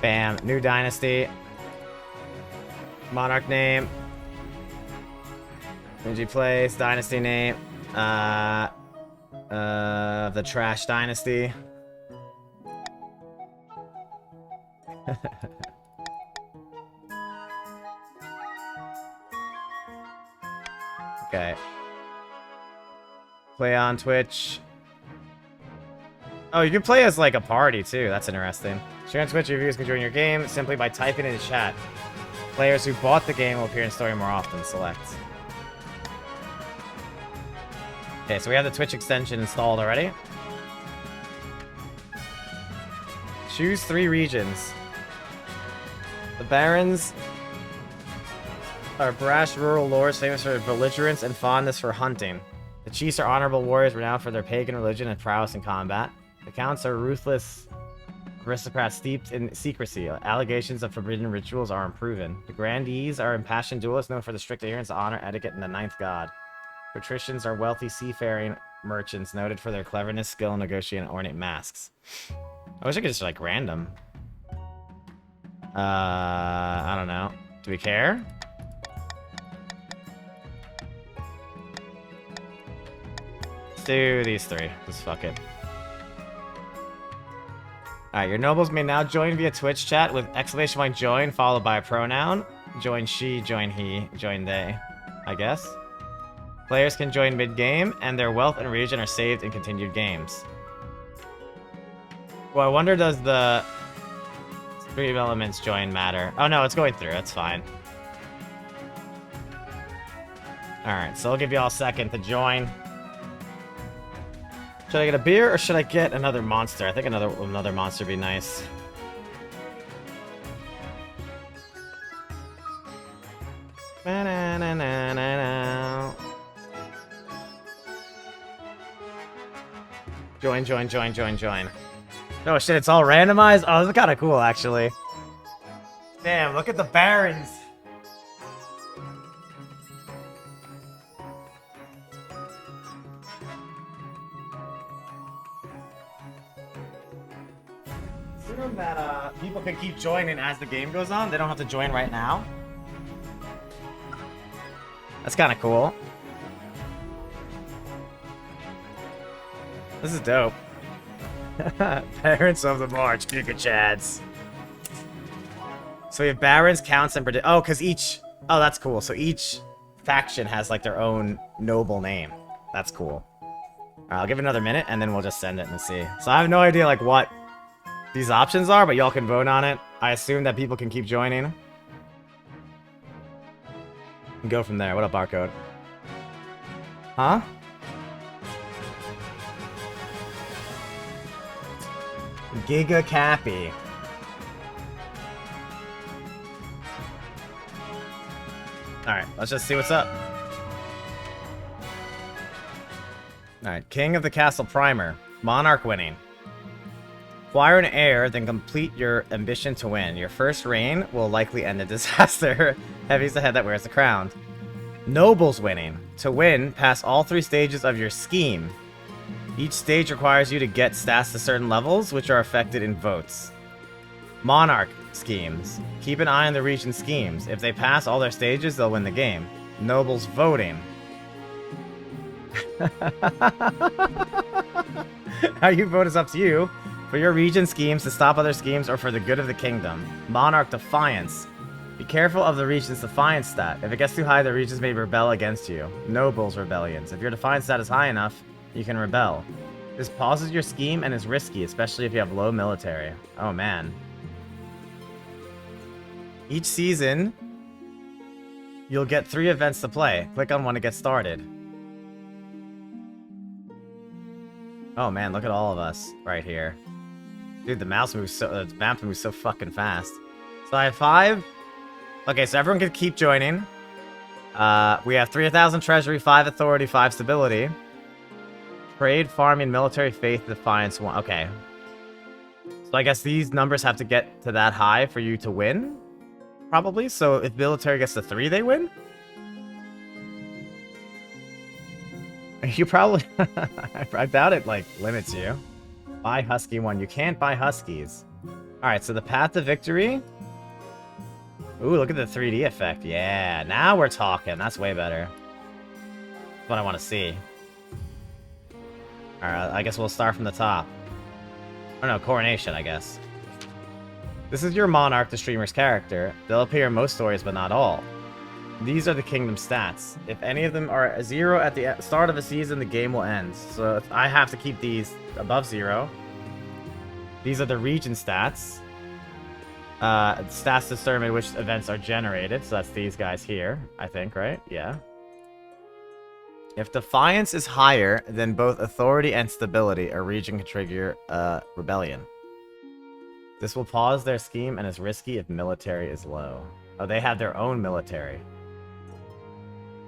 Bam. New dynasty. Monarch name. Ninja place. Dynasty name. The Trash Dynasty. Okay. Play on Twitch. Oh, you can play as like a party too. That's interesting. Share on Twitch, your viewers can join your game simply by typing in the chat. Players who bought the game will appear in story more often. Select. Okay, so we have the Twitch extension installed already. Choose 3 regions. The Barons are brash rural lords famous for belligerence and fondness for hunting. The Chiefs are honorable warriors renowned for their pagan religion and prowess in combat. The Counts are ruthless aristocrats steeped in secrecy. Allegations of forbidden rituals are unproven. The Grandees are impassioned duelists known for the strict adherence to honor, etiquette, and the ninth god. Patricians are wealthy seafaring merchants noted for their cleverness, skill, and negotiating ornate masks. I wish I could just like random. I don't know. Do we care? Let's do these 3. Just fuck it. Alright, your nobles may now join via Twitch chat with ! join followed by a pronoun. Join she, join he, join they, I guess. Players can join mid-game, and their wealth and region are saved in continued games. Well, I wonder does the stream elements join matter? Oh no, it's going through, that's fine. Alright, so I'll give you all a second to join. Should I get a beer or should I get another monster? I think another monster would be nice. Join. Oh shit, it's all randomized? Oh, this is kind of cool, actually. Damn, look at the Barons. Assume that people can keep joining as the game goes on. They don't have to join right now. That's kind of cool. This is dope. Parents of the March, Giga Chads. So we have Barons, Counts, and oh, because each... Oh, that's cool. So each faction has, like, their own noble name. That's cool. Alright, I'll give it another minute, and then we'll just send it and see. So I have no idea, like, what these options are, but y'all can vote on it. I assume that people can keep joining. And go from there. What up, Barcode? Huh? Giga Cappy. Alright, let's just see what's up. Alright, King of the Castle Primer. Monarch winning. Acquire an heir, then complete your ambition to win. Your first reign will likely end in disaster. Heavy's the head that wears the crown. Nobles winning. To win, pass all 3 stages of your scheme. Each stage requires you to get stats to certain levels, which are affected in votes. Monarch schemes. Keep an eye on the region schemes. If they pass all their stages, they'll win the game. Nobles voting. How you vote is up to you. For your region schemes to stop other schemes or for the good of the kingdom. Monarch defiance. Be careful of the region's defiance stat. If it gets too high, the regions may rebel against you. Nobles rebellions. If your defiance stat is high enough, you can rebel. This pauses your scheme and is risky, especially if you have low military. Oh man. Each season, you'll get 3 events to play. Click on one to get started. Oh man, look at all of us right here. Dude, the mouse moves so, the map moves so fucking fast. So I have 5. Okay, so everyone can keep joining. We have 3,000 treasury, 5 authority, 5 stability. Trade, farming, military, faith, defiance, 1. Okay. So I guess these numbers have to get to that high for you to win? Probably. So if military gets to 3, they win? You probably... I doubt it, like, limits you. Buy Husky 1. You can't buy Huskies. Alright, so the path to victory. Ooh, look at the 3D effect. Yeah, now we're talking. That's way better. That's what I want to see. Alright, I guess we'll start from the top. Oh no, coronation, I guess. This is your monarch, the streamer's character. They'll appear in most stories, but not all. These are the kingdom stats. If any of them are 0 at the start of a season, the game will end. So I have to keep these above 0. These are the region stats. Stats determine which events are generated. So that's these guys here, I think, right? Yeah. If defiance is higher than both authority and stability, a region can trigger rebellion. This will pause their scheme and is risky if military is low. Oh, they have their own military.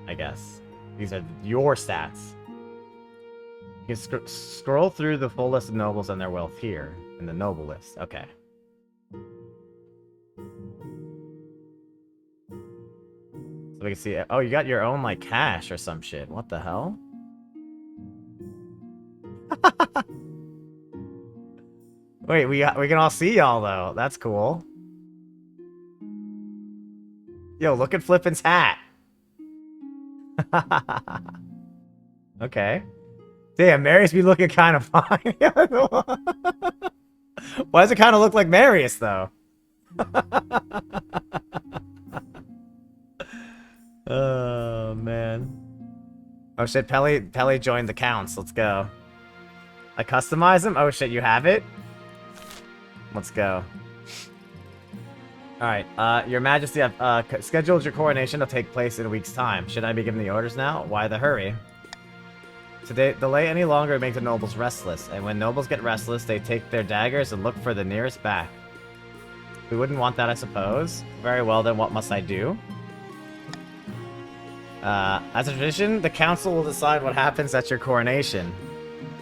I guess. These are your stats. You can scroll through the full list of nobles and their wealth here, in the noble list. Okay. So we can see... Oh, you got your own, like, cash or some shit. What the hell? Wait, we can all see y'all, though. That's cool. Yo, look at Flippin's hat. Okay. Damn, Marius be looking kind of fine. Why does it kind of look like Marius, though? Oh, man. Oh, shit, Pele joined the counts. Let's go. I customize him? Oh, shit, you have it? Let's go. Alright, Your Majesty, I've scheduled your coronation to take place in a week's time. Should I be giving the orders now? Why the hurry? To delay any longer would make the nobles restless, and when nobles get restless, they take their daggers and look for the nearest back. We wouldn't want that, I suppose. Very well, then what must I do? As a tradition, the council will decide what happens at your coronation.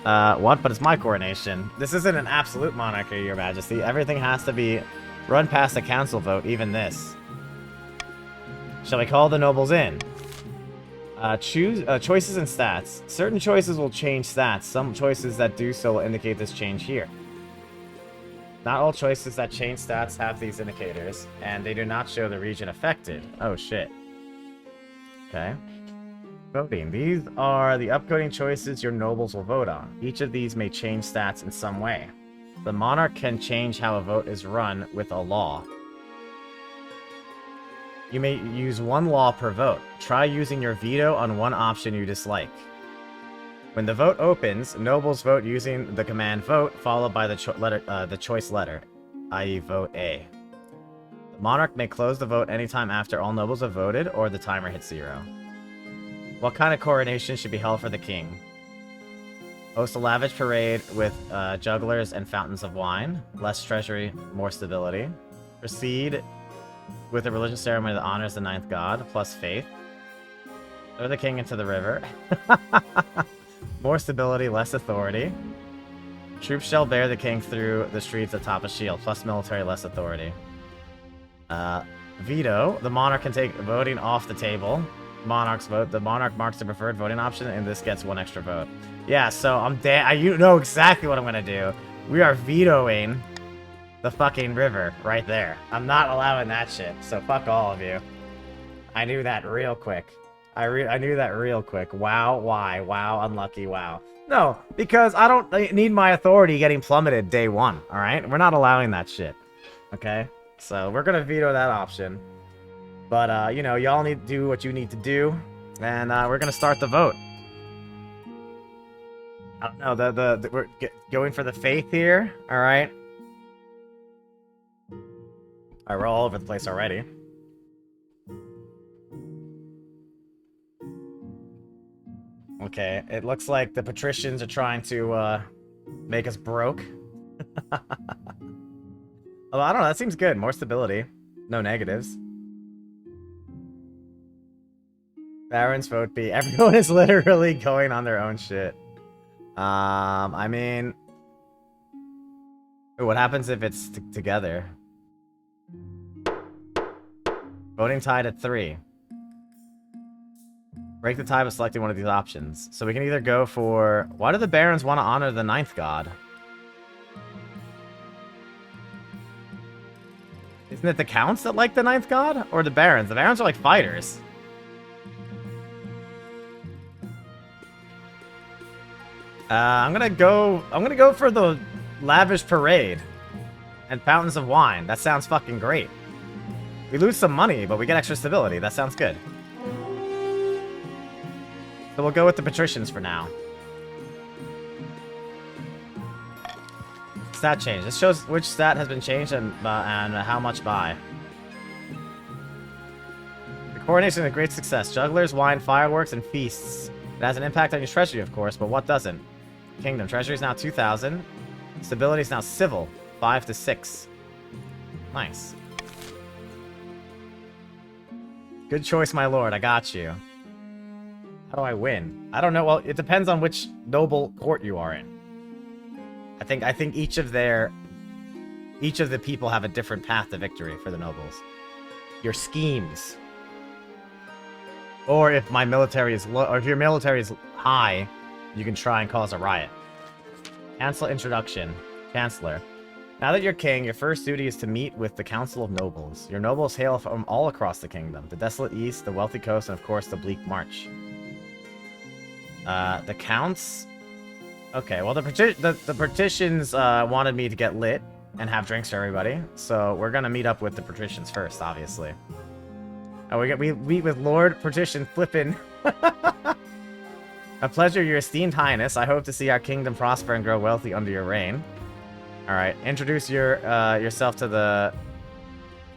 What? But it's my coronation. This isn't an absolute monarchy, Your Majesty. Everything has to be run past a council vote, even this. Shall we call the nobles in? Choose choices and stats. Certain choices will change stats. Some choices that do so will indicate this change here. Not all choices that change stats have these indicators, and they do not show the region affected. Oh, shit. Okay. Voting. These are the upcoding choices your nobles will vote on. Each of these may change stats in some way. The monarch can change how a vote is run with a law. You may use one law per vote. Try using your veto on one option you dislike. When the vote opens, nobles vote using the command vote, followed by the choice letter, i.e. vote A. The monarch may close the vote anytime after all nobles have voted, or the timer hits 0. What kind of coronation should be held for the king? Host a lavish parade with jugglers and fountains of wine. Less treasury, more stability. Proceed with a religious ceremony that honors the 9th god, plus faith. Throw the king into the river. More stability, less authority. Troops shall bear the king through the streets atop a shield, plus military, less authority. Veto. The monarch can take voting off the table. Monarch's vote. The monarch marks the preferred voting option, and this gets 1 extra vote. Yeah, so you know exactly what I'm gonna do. We are vetoing the fucking river right there. I'm not allowing that shit, so fuck all of you. I knew that real quick. I knew that real quick. Wow, why? Wow, unlucky, wow. No, because I don't need my authority getting plummeted day 1, alright? We're not allowing that shit, okay? So we're gonna veto that option. But, you know, y'all need to do what you need to do, and we're gonna start the vote. I don't know, we're going for the faith here, alright? Alright, we're all over the place already. Okay, it looks like the patricians are trying to, make us broke. Although, I don't know, that seems good. More stability. No negatives. Barons vote B. Everyone is literally going on their own shit. I mean... What happens if it's together? Voting tied at 3. Break the tie by selecting one of these options. So we can either go for... Why do the barons want to honor the 9th god? Isn't it the counts that like the ninth god? Or the barons? The barons are like fighters. I'm gonna go for the lavish parade and fountains of wine. That sounds fucking great. We lose some money, but we get extra stability. That sounds good. So we'll go with the patricians for now. Stat change. This shows which stat has been changed and how much by. The coronation is a great success. Jugglers, wine, fireworks, and feasts. It has an impact on your treasury, of course, but what doesn't? Kingdom. Treasury is now 2,000. Stability is now civil. 5 to 6. Nice. Good choice, my lord. I got you. How do I win? I don't know. Well, it depends on which noble court you are in. I think each of the people have a different path to victory for the nobles. Your schemes. Or if my military is low, or if your military is high, you can try and cause a riot. Cancel introduction. Chancellor. Now that you're king, your first duty is to meet with the Council of Nobles. Your nobles hail from all across the kingdom. The desolate east, the wealthy coast, and of course the bleak march. The counts... Okay, well the patricians wanted me to get lit and have drinks for everybody, so we're gonna meet up with the patricians first, obviously. Oh, we meet with Lord Patrician Flippin. A pleasure, your esteemed highness. I hope to see our kingdom prosper and grow wealthy under your reign. All right, introduce yourself to the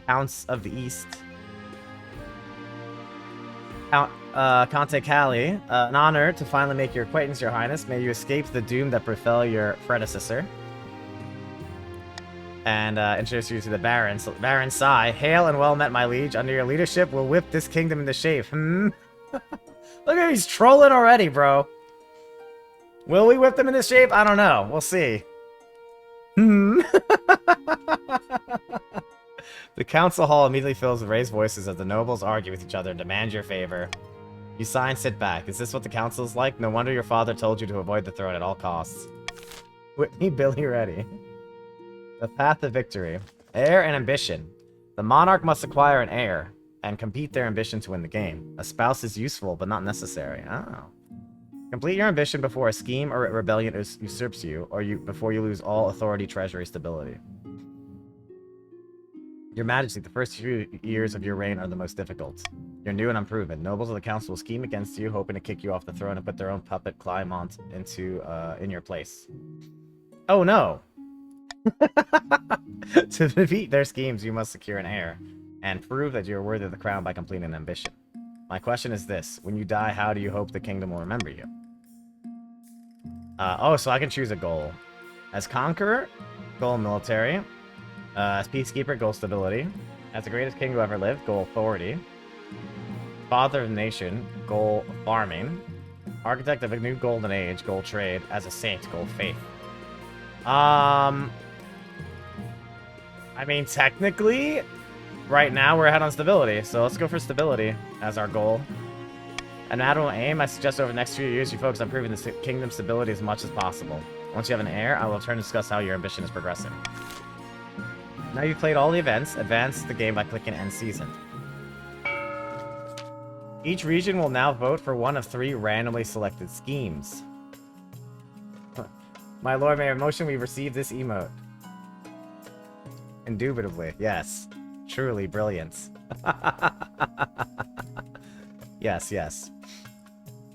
Counts of the East. Conte Cali, an honor to finally make your acquaintance, your highness. May you escape the doom that befell your predecessor. And introduce you to the Baron. So, Baron Sai, hail and well met, my liege. Under your leadership, we'll whip this kingdom into shape. Look at he's trolling already, bro. Will we whip them into shape? I don't know. We'll see. The council hall immediately fills with raised voices as the nobles argue with each other and demand your favor. You sign, sit back. Is this what the council is like? No wonder your father told you to avoid the throne at all costs. Whitney Billy ready. The path of victory. Heir and ambition. The monarch must acquire an heir and compete their ambition to win the game. A spouse is useful, but not necessary. Oh. Complete your ambition before a scheme or rebellion usurps you, or before you lose all authority, treasury, stability. Your Majesty, the first few years of your reign are the most difficult. You're new and unproven. Nobles of the council will scheme against you, hoping to kick you off the throne and put their own puppet Clymont in your place. Oh no! To defeat their schemes, you must secure an heir, and prove that you are worthy of the crown by completing an ambition. My question is this. When you die, how do you hope the kingdom will remember you? Oh, so I can choose a goal. As Conqueror, goal military. As Peacekeeper, goal stability. As the greatest king who ever lived, goal authority. Father of the nation, goal farming. Architect of a new golden age, goal trade. As a saint, goal faith. I mean, technically, right now we're ahead on stability, so let's go for stability as our goal. An admirable aim, I suggest over the next few years you focus on improving the kingdom's stability as much as possible. Once you have an heir, I will turn to discuss how your ambition is progressing. Now you've played all the events, advance the game by clicking End Season. Each region will now vote for one of 3 randomly selected schemes. My lord, may I motion we receive this emote. Indubitably, yes. Truly brilliant. Yes, yes.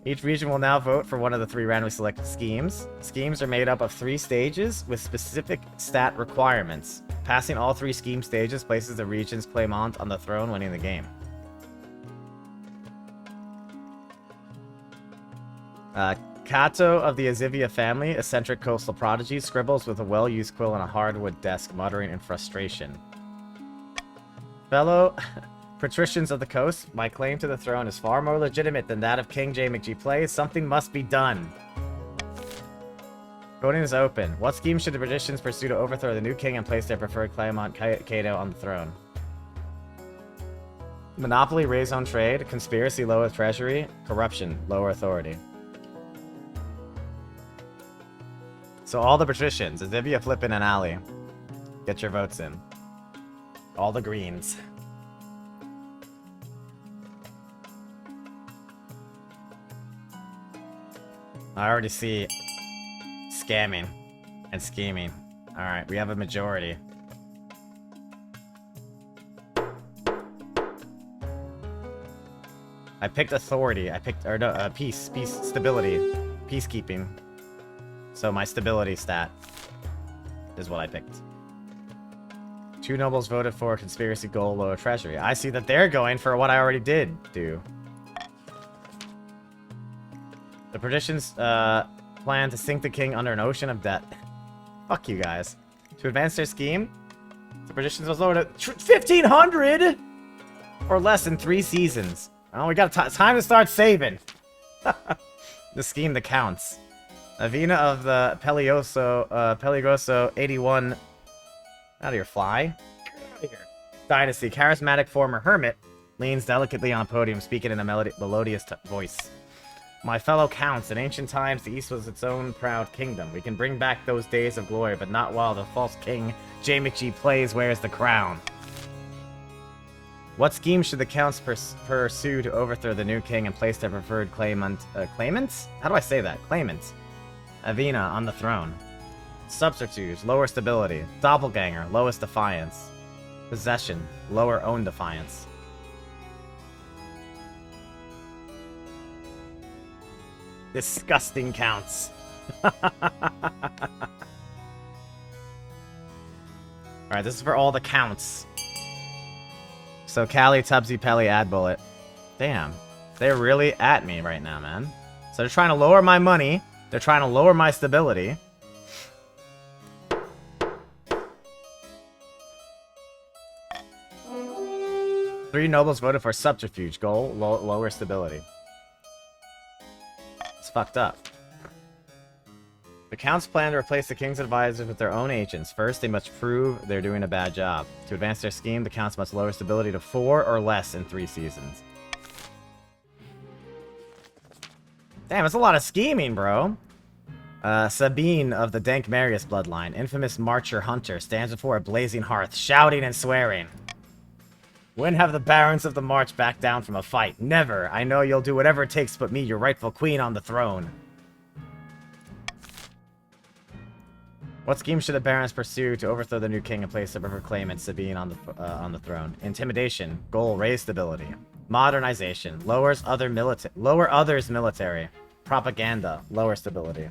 Each region will now vote for one of the 3 randomly selected schemes. Schemes are made up of 3 stages with specific stat requirements. Passing all 3 scheme stages places the region's claimant on the throne, winning the game. Kato of the Azivia family, eccentric coastal prodigy, scribbles with a well-used quill on a hardwood desk, muttering in frustration. Fellow patricians of the coast, my claim to the throne is far more legitimate than that of King J. McGplays. Something must be done. Voting is open. What scheme should the patricians pursue to overthrow the new king and place their preferred claimant Cato on the throne? Monopoly, raise on trade. Conspiracy, lower treasury. Corruption, lower authority. So all the patricians, Azivia, Flippin, and Ali. Get your votes in. All the greens. I already see scamming and scheming. Alright, we have a majority. I picked authority. I picked, or no, peace, stability, peacekeeping. So my stability stat is what I picked. 2 nobles voted for conspiracy goal, lower treasury. I see that they're going for what I already did do. The Patricians plan to sink the king under an ocean of debt. Fuck you guys. To advance their scheme, the Patricians was lowered to 1,500 or less in 3 seasons. Oh, we got time to start saving. The scheme that counts. Avina of the Peligroso 81. Out of here, fly. Out of here. Dynasty. Charismatic former hermit leans delicately on a podium, speaking in a melodious voice. My fellow counts, in ancient times, the East was its own proud kingdom. We can bring back those days of glory, but not while the false king, J. McG plays, wears the crown. What scheme should the counts pursue to overthrow the new king and place their preferred claimant, claimants? How do I say that? Claimants. Avina on the throne. Subterfuge, lower stability. Doppelganger, lowest defiance. Possession, lower own defiance. Disgusting counts. Alright, this is for all the counts. So Callie, Tubsy, Pelly, Ad Bullet. Damn. They're really at me right now, man. So they're trying to lower my money. They're trying to lower my stability. Three nobles voted for subterfuge. Goal, lower stability. It's fucked up. The counts plan to replace the king's advisors with their own agents. First, they must prove they're doing a bad job. To advance their scheme, the counts must lower stability to 4 or less in 3 seasons. Damn, that's a lot of scheming, bro. Sabine of the Dank Marius bloodline, infamous marcher hunter, stands before a blazing hearth, shouting and swearing. When have the barons of the march backed down from a fight? Never. I know you'll do whatever it takes to put me, your rightful queen, on the throne. What scheme should the barons pursue to overthrow the new king and place the river claimant Sabine on the throne? Intimidation. Goal, raise stability. Modernization. Lower others military. Propaganda. Lower stability.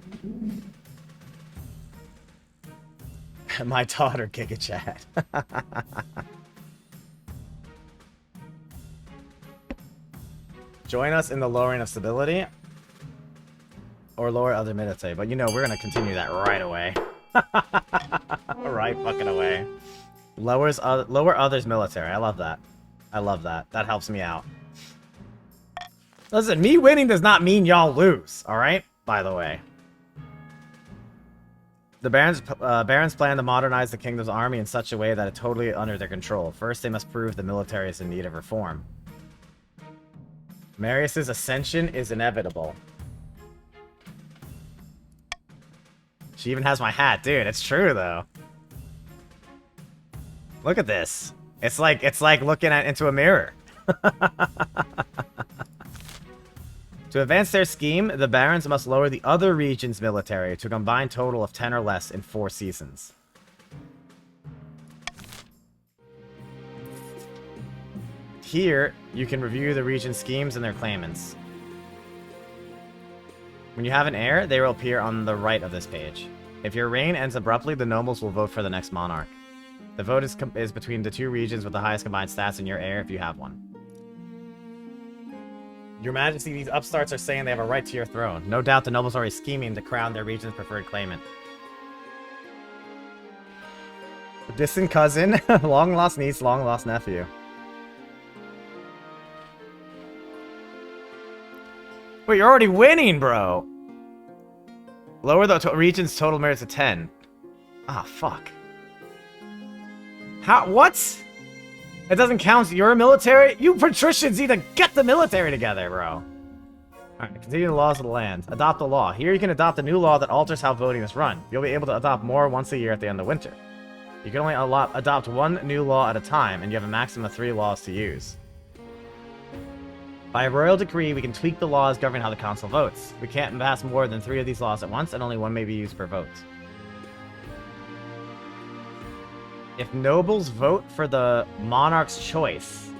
My daughter, Giga Chat. Join us in the lowering of stability. Or lower other military. But you know, we're going to continue that right away. Right fucking away. Lower others military. I love that. I love that. That helps me out. Listen, me winning does not mean y'all lose, alright? By the way. The barons plan to modernize the kingdom's army in such a way that it's totally under their control. First, they must prove the military is in need of reform. Marius's ascension is inevitable. She even has my hat. Dude, it's true, though. Look at this. It's like looking into a mirror. To advance their scheme, the barons must lower the other region's military to a combined total of 10 or less in 4 seasons. Here, you can review the region's schemes and their claimants. When you have an heir, they will appear on the right of this page. If your reign ends abruptly, the nobles will vote for the next monarch. The vote is between the 2 regions with the highest combined stats and your heir if you have one. Your Majesty, these upstarts are saying they have a right to your throne. No doubt the nobles are already scheming to crown their region's preferred claimant. Distant cousin, long-lost niece, long-lost nephew. Wait, you're already winning, bro! Lower the region's total merit to 10. Ah, fuck. How? What? It doesn't count. You're a military? You patricians need to get the military together, bro. Alright, continue the laws of the land. Adopt a law. Here you can adopt a new law that alters how voting is run. You'll be able to adopt more once a year at the end of winter. You can only adopt one new law at a time, and you have a maximum of 3 laws to use. By royal decree, we can tweak the laws governing how the council votes. We can't pass more than 3 of these laws at once, and only 1 may be used per vote. If nobles vote for the monarch's choice,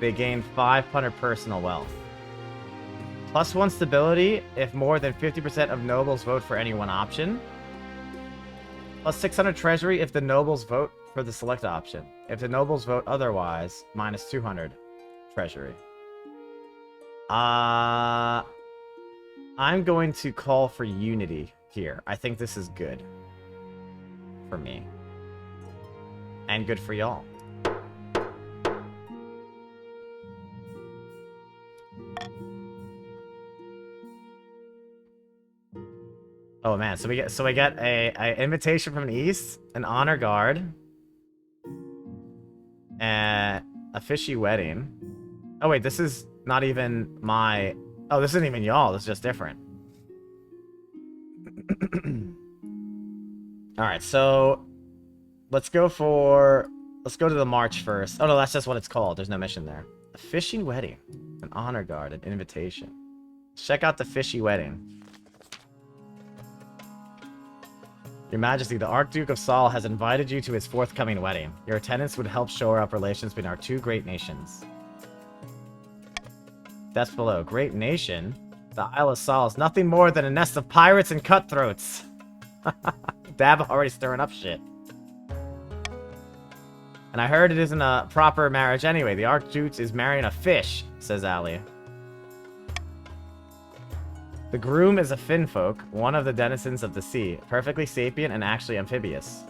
they gain 500 personal wealth. +1 stability if more than 50% of nobles vote for any one option. +600 treasury if the nobles vote for the select option. If the nobles vote otherwise, -200 treasury. I'm going to call for unity here. I think this is good for me. And good for y'all. Oh man, so we get a invitation from the east, an honor guard, and a fishy wedding. Oh wait, this is not even my... Oh, this isn't even y'all, this is just different. Alright, so let's go to the march first. Oh no, that's just what it's called. There's no mission there. A fishy wedding, an honor guard, an invitation. Check out the fishy wedding. Your Majesty, the Archduke of Saul has invited you to his forthcoming wedding. Your attendance would help shore up relations between our 2 great nations. That's below. Great nation? The Isle of Saul is nothing more than a nest of pirates and cutthroats. Dab already stirring up shit. And I heard it isn't a proper marriage anyway. The Archduke is marrying a fish, says Ali. The groom is a finfolk, one of the denizens of the sea, perfectly sapient and actually amphibious.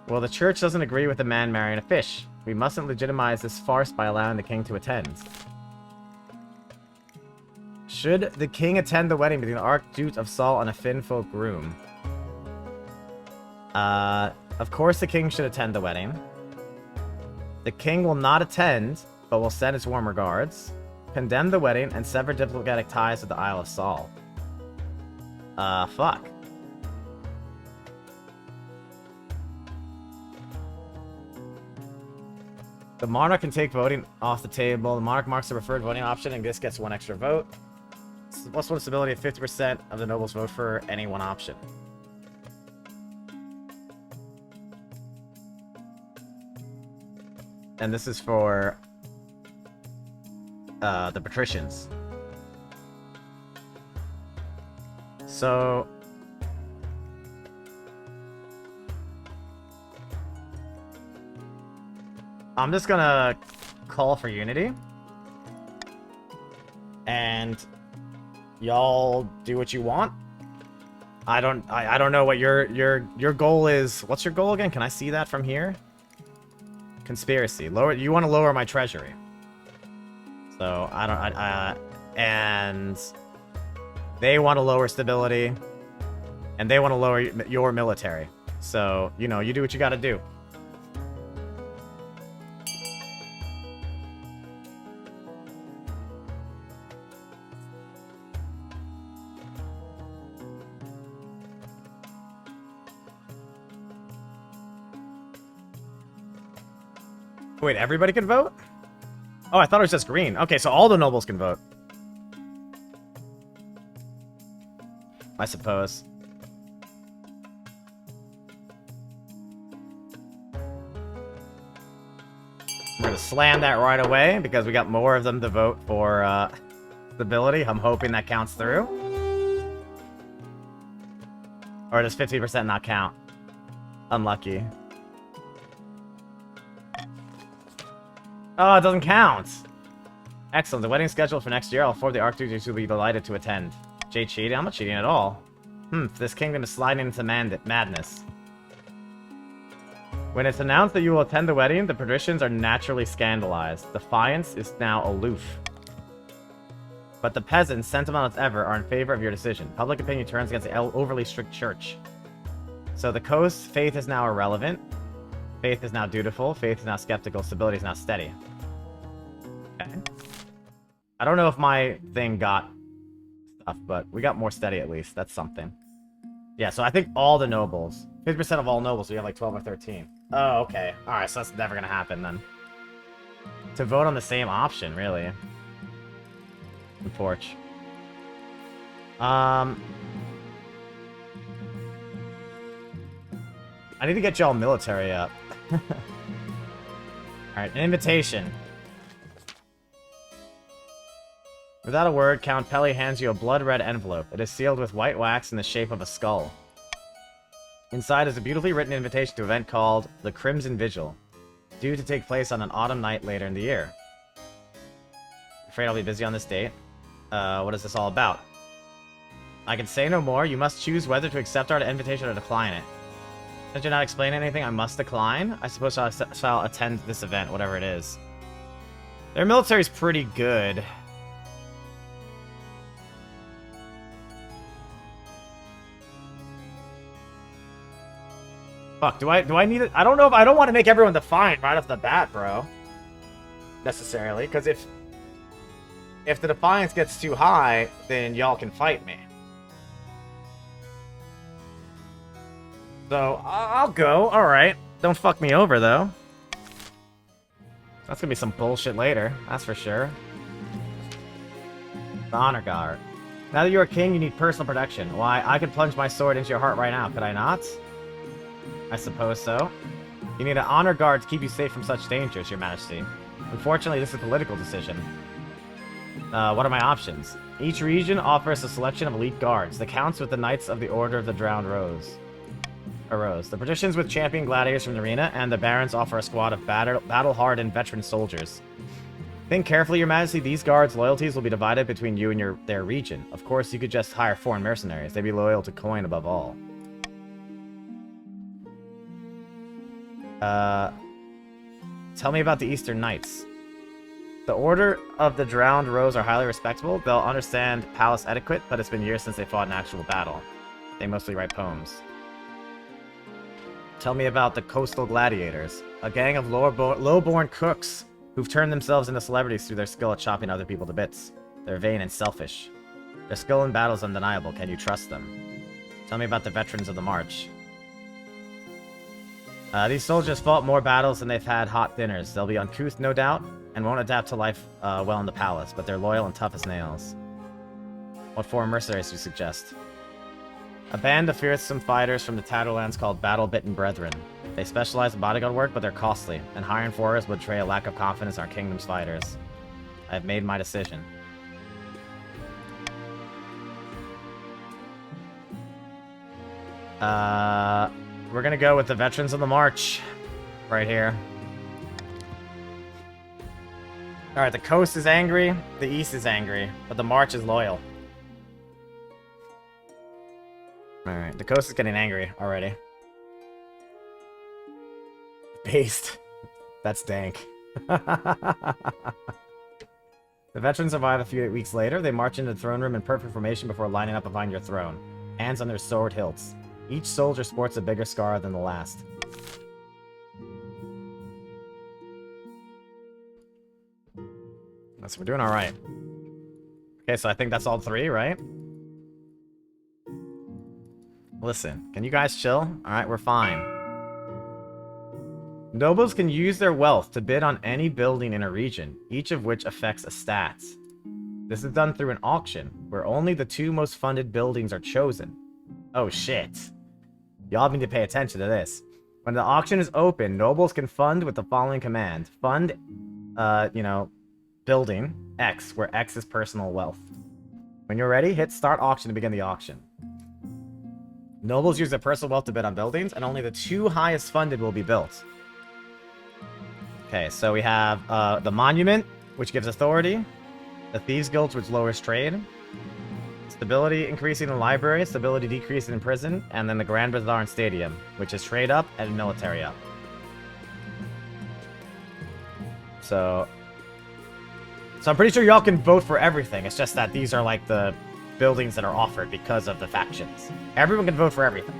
Well, the church doesn't agree with a man marrying a fish. We mustn't legitimize this farce by allowing the king to attend. Should the king attend the wedding between the Archduke of Saul and a finfolk groom? Of course the king should attend the wedding. The king will not attend, but will send his warm regards. Condemn the wedding and sever diplomatic ties with the Isle of Saul. Fuck. The monarch can take voting off the table. The monarch marks the preferred voting option, and this gets 1 extra vote. +1 stability if 50% of the nobles vote for any one option. And this is for the Patricians. So I'm just gonna call for unity, and y'all do what you want. I don't know what your goal is. What's your goal again? Can I see that from here? Conspiracy. You want to lower my treasury. So, and they want to lower stability, and they want to lower your military. So, you know, you do what you gotta do. Wait, everybody can vote? Oh, I thought it was just green. Okay, so all the nobles can vote. I suppose. We're gonna slam that right away because we got more of them to vote for stability. I'm hoping that counts through. Or does 50% not count? Unlucky. Oh, it doesn't count. Excellent. The wedding scheduled for next year. All 4 of the Archdukes will be delighted to attend. Jay cheating? I'm not cheating at all. This kingdom is sliding into madness. When it's announced that you will attend the wedding, the Patricians are naturally scandalized. Defiance is now aloof. But the peasants, sentimental as ever, are in favor of your decision. Public opinion turns against the overly strict church. So the coast, faith is now irrelevant. Faith is now dutiful. Faith is now skeptical. Stability is now steady. Okay. I don't know if my thing got stuff, but we got more steady at least. That's something. Yeah, so I think all the nobles. 50% of all nobles, so you have like 12 or 13. Oh, okay. Alright, so that's never gonna happen then. To vote on the same option, really. The porch. I need to get y'all military up. Alright, an invitation. Without a word, Count Pelly hands you a blood-red envelope. It is sealed with white wax in the shape of a skull. Inside is a beautifully written invitation to an event called the Crimson Vigil, due to take place on an autumn night later in the year. Afraid I'll be busy on this date. What is this all about? I can say no more. You must choose whether to accept our invitation or decline it. Since you're not explaining anything, I must decline. I suppose I'll attend this event, whatever it is. Their military's pretty good. Fuck, do I need it? I don't know if I don't want to make everyone defiant right off the bat, bro. Necessarily, because if the defiance gets too high, then y'all can fight me. So, I'll go. Alright. Don't fuck me over, though. That's gonna be some bullshit later. That's for sure. The Honor Guard. Now that you're a king, you need personal protection. Why, I could plunge my sword into your heart right now, could I not? I suppose so. You need an honor guard to keep you safe from such dangers, your majesty. Unfortunately, this is a political decision. What are my options? Each region offers a selection of elite guards. The counts with the Knights of the Order of the Drowned Rose. The Patricians with champion gladiators from the arena, and the Barons offer a squad of battle-hardened veteran soldiers. Think carefully, your majesty. These guards' loyalties will be divided between you and their region. Of course, you could just hire foreign mercenaries. They'd be loyal to coin above all. Tell me about the Eastern Knights. The Order of the Drowned Rose are highly respectable. They'll understand palace etiquette, but it's been years since they fought an actual battle. They mostly write poems. Tell me about the Coastal Gladiators. A gang of low-born cooks who've turned themselves into celebrities through their skill at chopping other people to bits. They're vain and selfish. Their skill in battle is undeniable. Can you trust them? Tell me about the Veterans of the March. These soldiers fought more battles than they've had hot dinners. They'll be uncouth, no doubt, and won't adapt to life well in the palace, but they're loyal and tough as nails. What foreign mercenaries do you suggest? A band of fearsome fighters from the Tatterlands called Battle-Bitten Brethren. They specialize in bodyguard work, but they're costly, and hiring foreigners would betray a lack of confidence in our kingdom's fighters. I have made my decision. We're gonna go with the Veterans of the March. Right here. Alright, the coast is angry, the east is angry, but the March is loyal. Alright, the coast is getting angry already. Based. That's dank. The veterans arrive a few weeks later. They march into the throne room in perfect formation before lining up behind your throne. Hands on their sword hilts. Each soldier sports a bigger scar than the last. So we're doing alright. Okay, so I think that's all three, right? Listen, can you guys chill? Alright, we're fine. Nobles can use their wealth to bid on any building in a region, each of which affects a stat. This is done through an auction, where only the 2 most funded buildings are chosen. Oh shit. Y'all need to pay attention to this. When the auction is open, nobles can fund with the following command. Fund, building X, where X is personal wealth. When you're ready, hit start auction to begin the auction. Nobles use their personal wealth to bid on buildings, and only the 2 highest funded will be built. Okay, so we have the Monument, which gives authority. The Thieves Guild, which lowers trade. Stability increasing in library, stability decreasing in prison, and then the Grand Bazaar and Stadium, which is trade up and military up. So I'm pretty sure y'all can vote for everything. It's just that these are like the buildings that are offered because of the factions. Everyone can vote for everything.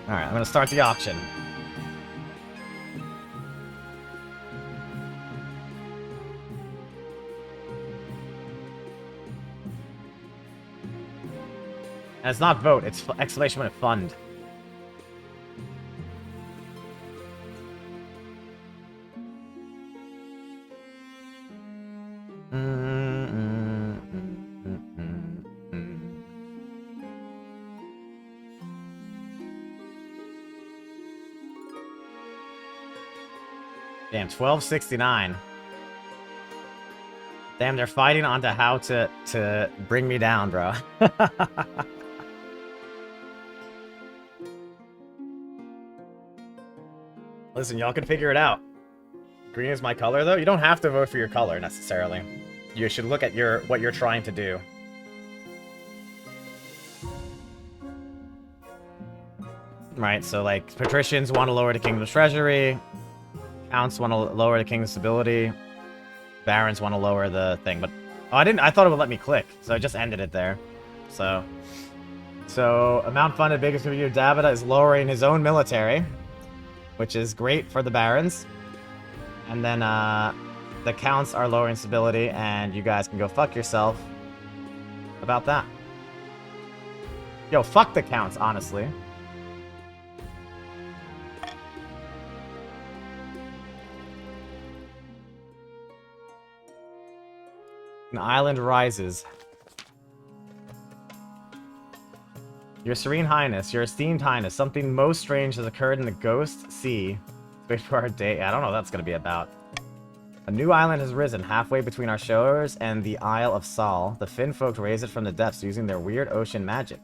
Alright, I'm gonna start the auction. And it's not vote, it's exclamation point fund. Damn, 1269. Damn, they're fighting onto how to bring me down, bro. Listen, y'all can figure it out. Green is my color, though. You don't have to vote for your color, necessarily. You should look at what you're trying to do. Right, so, like, patricians want to lower the kingdom's treasury. Counts want to lower the king's stability. Barons want to lower the thing, but... Oh, I thought it would let me click, so I just ended it there. So, amount funded biggest computer Davida is lowering his own military, which is great for the barons. And then, the counts are lowering stability, and you guys can go fuck yourself about that. Yo, fuck the counts, honestly. An island rises. Your Serene Highness, your esteemed Highness, something most strange has occurred in the Ghost Sea. Wait for our day. I don't know what that's going to be about. A new island has risen halfway between our shores and the Isle of Sol. The Finn folk raise it from the depths using their weird ocean magic.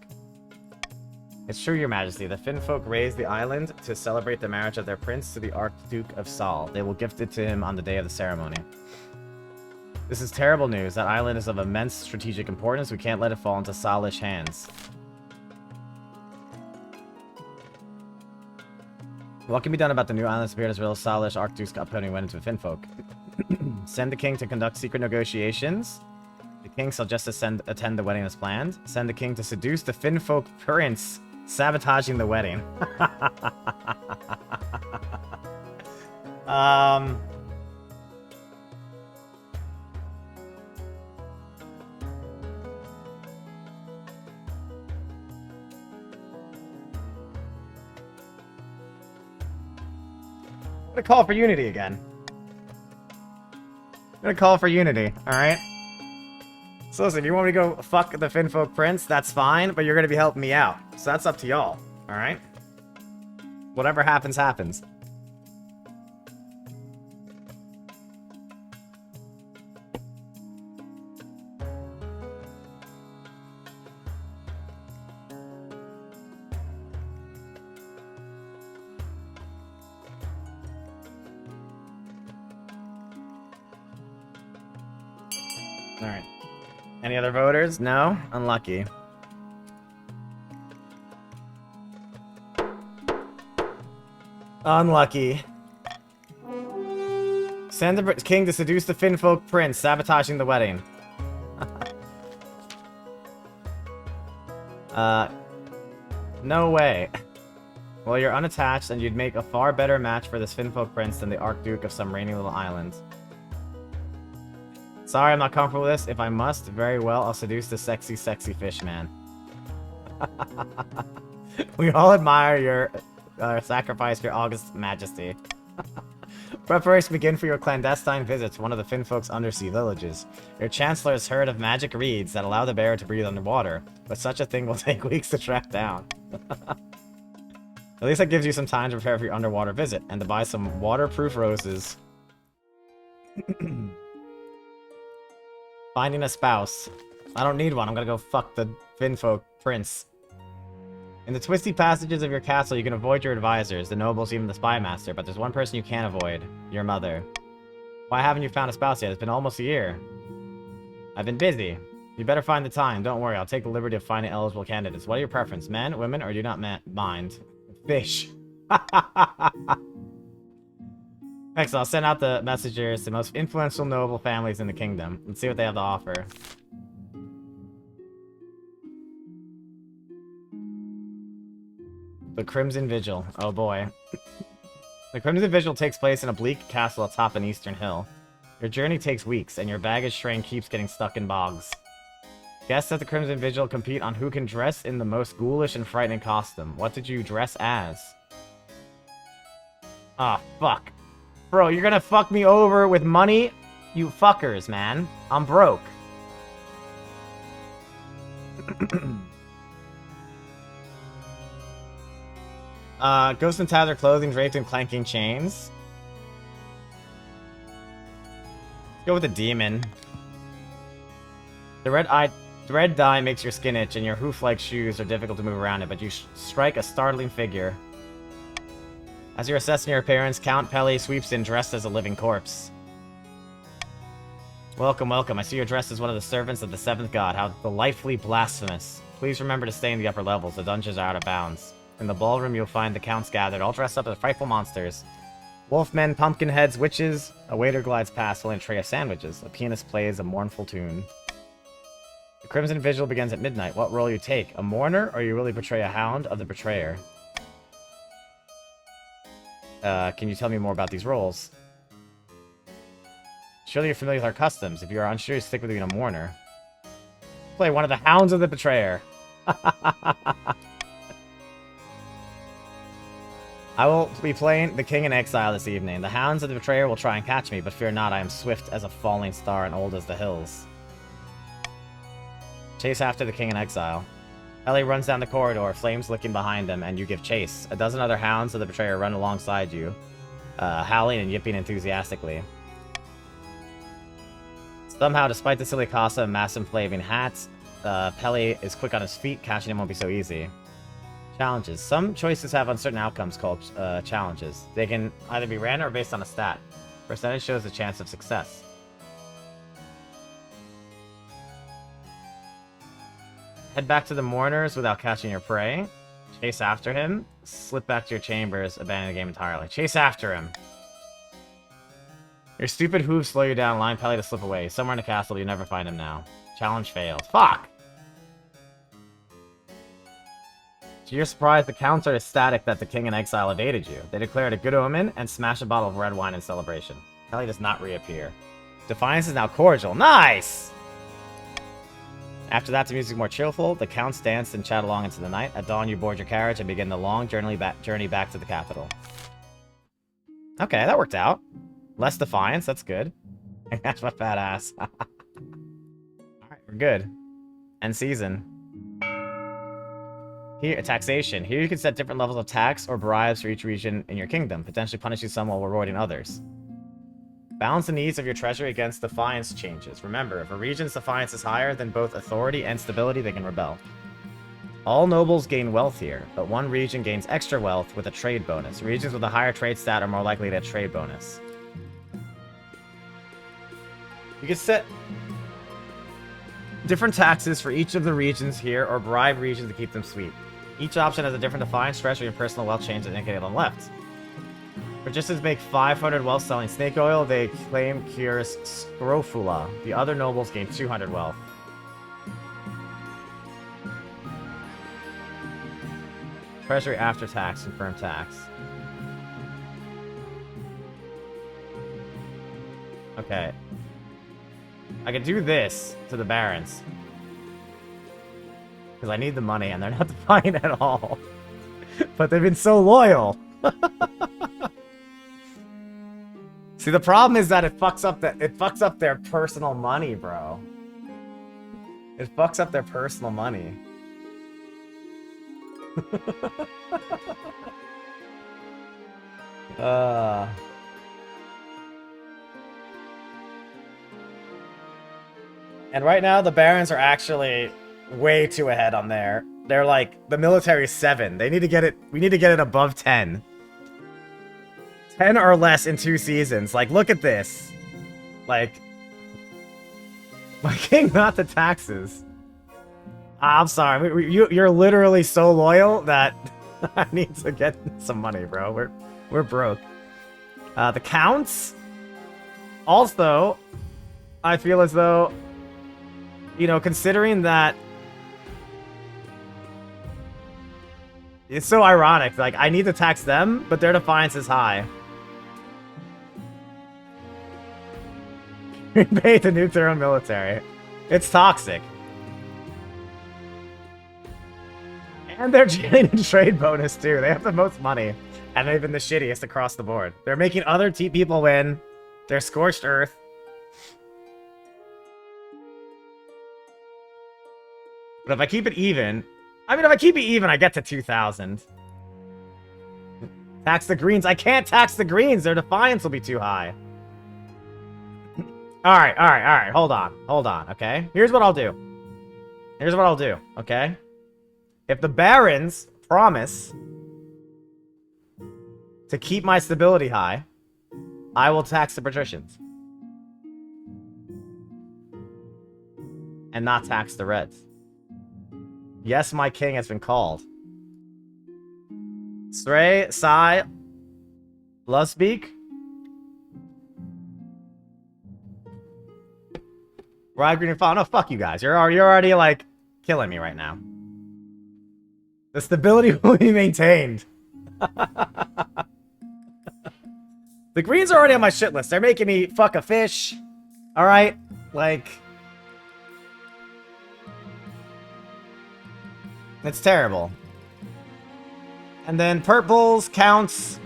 It's true, your majesty. The Finn folk raised the island to celebrate the marriage of their prince to the Archduke of Sol. They will gift it to him on the day of the ceremony. This is terrible news. That island is of immense strategic importance. We can't let it fall into Solish hands. What can be done about the new island spirit as well as Solish Archduke's upcoming wedding to Finfolk? Send the king to conduct secret negotiations. The king shall just attend the wedding as planned. Send the king to seduce the Finfolk prince, sabotaging the wedding. I'm gonna call for unity again. I'm gonna call for unity, alright? So listen, if you want me to go fuck the Finfolk prince, that's fine, but you're gonna be helping me out. So that's up to y'all, alright? Whatever happens, happens. Alright. Any other voters? No? Unlucky. Unlucky. Send the king to seduce the Finfolk prince, sabotaging the wedding. No way. Well, you're unattached, and you'd make a far better match for this Finfolk prince than the Archduke of some rainy little island. Sorry, I'm not comfortable with this. If I must, very well, I'll seduce the sexy, sexy fish man. We all admire your sacrifice, your august majesty. Preparations begin for your clandestine visit to one of the Finfolk's undersea villages. Your chancellor has heard of magic reeds that allow the bearer to breathe underwater, but such a thing will take weeks to track down. At least that gives you some time to prepare for your underwater visit, and to buy some waterproof roses. Finding a spouse. I don't need one. I'm gonna go fuck the Finfolk prince. In the twisty passages of your castle, you can avoid your advisors, the nobles, even the spy master, but there's one person you can't avoid. Your mother. Why haven't you found a spouse yet? It's been almost a year. I've been busy. You better find the time. Don't worry, I'll take the liberty of finding eligible candidates. What are your preference? Men, women, or do you not mind? Fish. Next, I'll send out the messengers to the most influential noble families in the kingdom. Let's see what they have to offer. The Crimson Vigil. Oh boy. The Crimson Vigil takes place in a bleak castle atop an eastern hill. Your journey takes weeks, and your baggage train keeps getting stuck in bogs. Guests at the Crimson Vigil compete on who can dress in the most ghoulish and frightening costume. What did you dress as? Ah, fuck. Bro, you're gonna fuck me over with money? You fuckers, man. I'm broke. Ghost in tattered clothing draped in clanking chains. Let's go with the demon. The red dye makes your skin itch, and your hoof-like shoes are difficult to move around in, but you strike a startling figure. As you're assessing your appearance, Count Pelly sweeps in dressed as a living corpse. Welcome, welcome. I see you're dressed as one of the servants of the seventh god. How delightfully blasphemous. Please remember to stay in the upper levels. The dungeons are out of bounds. In the ballroom, you'll find the counts gathered, all dressed up as frightful monsters. Wolfmen, pumpkin heads, witches. A waiter glides past holding a tray of sandwiches. A pianist plays a mournful tune. The Crimson Vigil begins at midnight. What role you take? A mourner, or you really portray a hound of the betrayer? Can you tell me more about these roles? Surely you're familiar with our customs. If you are unsure, stick with being a mourner. Play one of the hounds of the betrayer. I will be playing the King in Exile this evening. The hounds of the betrayer will try and catch me, but fear not, I am swift as a falling star and old as the hills. Chase after the King in Exile. Ellie runs down the corridor, flames licking behind him, and you give chase. A dozen other hounds of the betrayer run alongside you, howling and yipping enthusiastically. Somehow, despite the silly costume and massive flaming hats, Pelly is quick on his feet. Catching him won't be so easy. Challenges. Some choices have uncertain outcomes called challenges. They can either be random or based on a stat. Percentage shows the chance of success. Head back to the mourners without catching your prey. Chase after him. Slip back to your chambers. Abandon the game entirely. Chase after him. Your stupid hooves slow you down, allowing Pelly to slip away. Somewhere in the castle, you'll never find him now. Challenge failed. Fuck! To your surprise, the counts are ecstatic that the King in Exile evaded you. They declare it a good omen and smash a bottle of red wine in celebration. Pelly does not reappear. Defiance is now cordial. Nice! After that, the music is more cheerful. The counts dance and chat along into the night. At dawn, you board your carriage and begin the long journey back to the capital. Okay, that worked out. Less defiance, that's good. That's my fat ass. Alright, we're good. End season. Here, taxation. Here you can set different levels of tax or bribes for each region in your kingdom, potentially punishing some while rewarding others. Balance the needs of your treasury against defiance changes. Remember, if a region's defiance is higher than both authority and stability, they can rebel. All nobles gain wealth here, but one region gains extra wealth with a trade bonus. Regions with a higher trade stat are more likely to get trade bonus. You can set different taxes for each of the regions here, or bribe regions to keep them sweet. Each option has a different defiance, treasury, and personal wealth change indicated on the left. Registers make 500 wealth selling snake oil. They claim cures scrofula. The other nobles gain 200 wealth. Treasury after tax, confirmed tax. Okay. I could do this to the barons. Because I need the money and they're not defiant at all. But they've been so loyal. See, the problem is that it fucks up their personal money, bro. It fucks up their personal money. And right now, the barons are actually way too ahead on there. They're like, the military's 7. They need to get it, we need to get it above 10. 10 or less in 2 seasons. Like, look at this. Like, my king, not the taxes. I'm sorry. You're literally so loyal that I need to get some money, bro. We're broke. The counts. Also, I feel as though, you know, considering that it's so ironic. Like, I need to tax them, but their defiance is high. Pay to nuke their own military. It's toxic. And they're getting a trade bonus, too. They have the most money. And they've been the shittiest across the board. They're making other people win. They're scorched earth. But if I keep it even... I mean, if I keep it even, I get to 2,000. Tax the greens. I can't tax the greens. Their defiance will be too high. Alright. Hold on, okay? Here's what I'll do. Okay? If the barons promise to keep my stability high, I will tax the patricians. And not tax the reds. Yes, my king has been called. Stray, Sai, Lovespeak. Ride Green and Fall. No, fuck you guys. You're already like killing me right now. The stability will be maintained. The greens are already on my shit list. They're making me fuck a fish. Alright? Like... It's terrible. And then purples counts...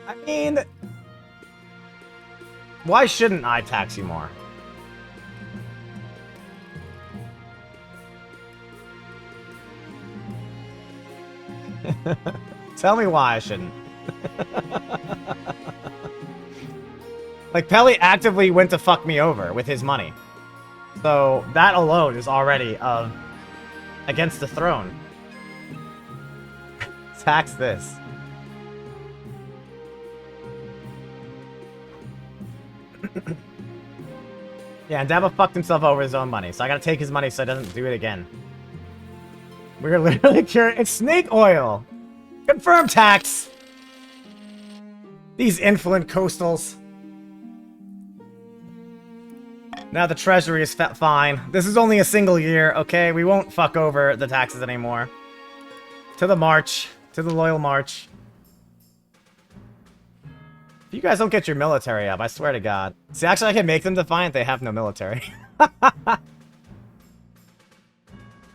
I mean... Why shouldn't I tax you more? Tell me why I shouldn't. Like, Pelly actively went to fuck me over with his money. So, that alone is already against the throne. Tax this. Yeah, and Dabba fucked himself over his own money, so I gotta take his money so he doesn't do it again. We're literally curing. It's snake oil! Confirm tax! These insolent coastals. Now the treasury is fine. This is only a single year, okay? We won't fuck over the taxes anymore. To the march. To the loyal march. If you guys don't get your military up, I swear to God. See, actually, I can make them defiant. They have no military.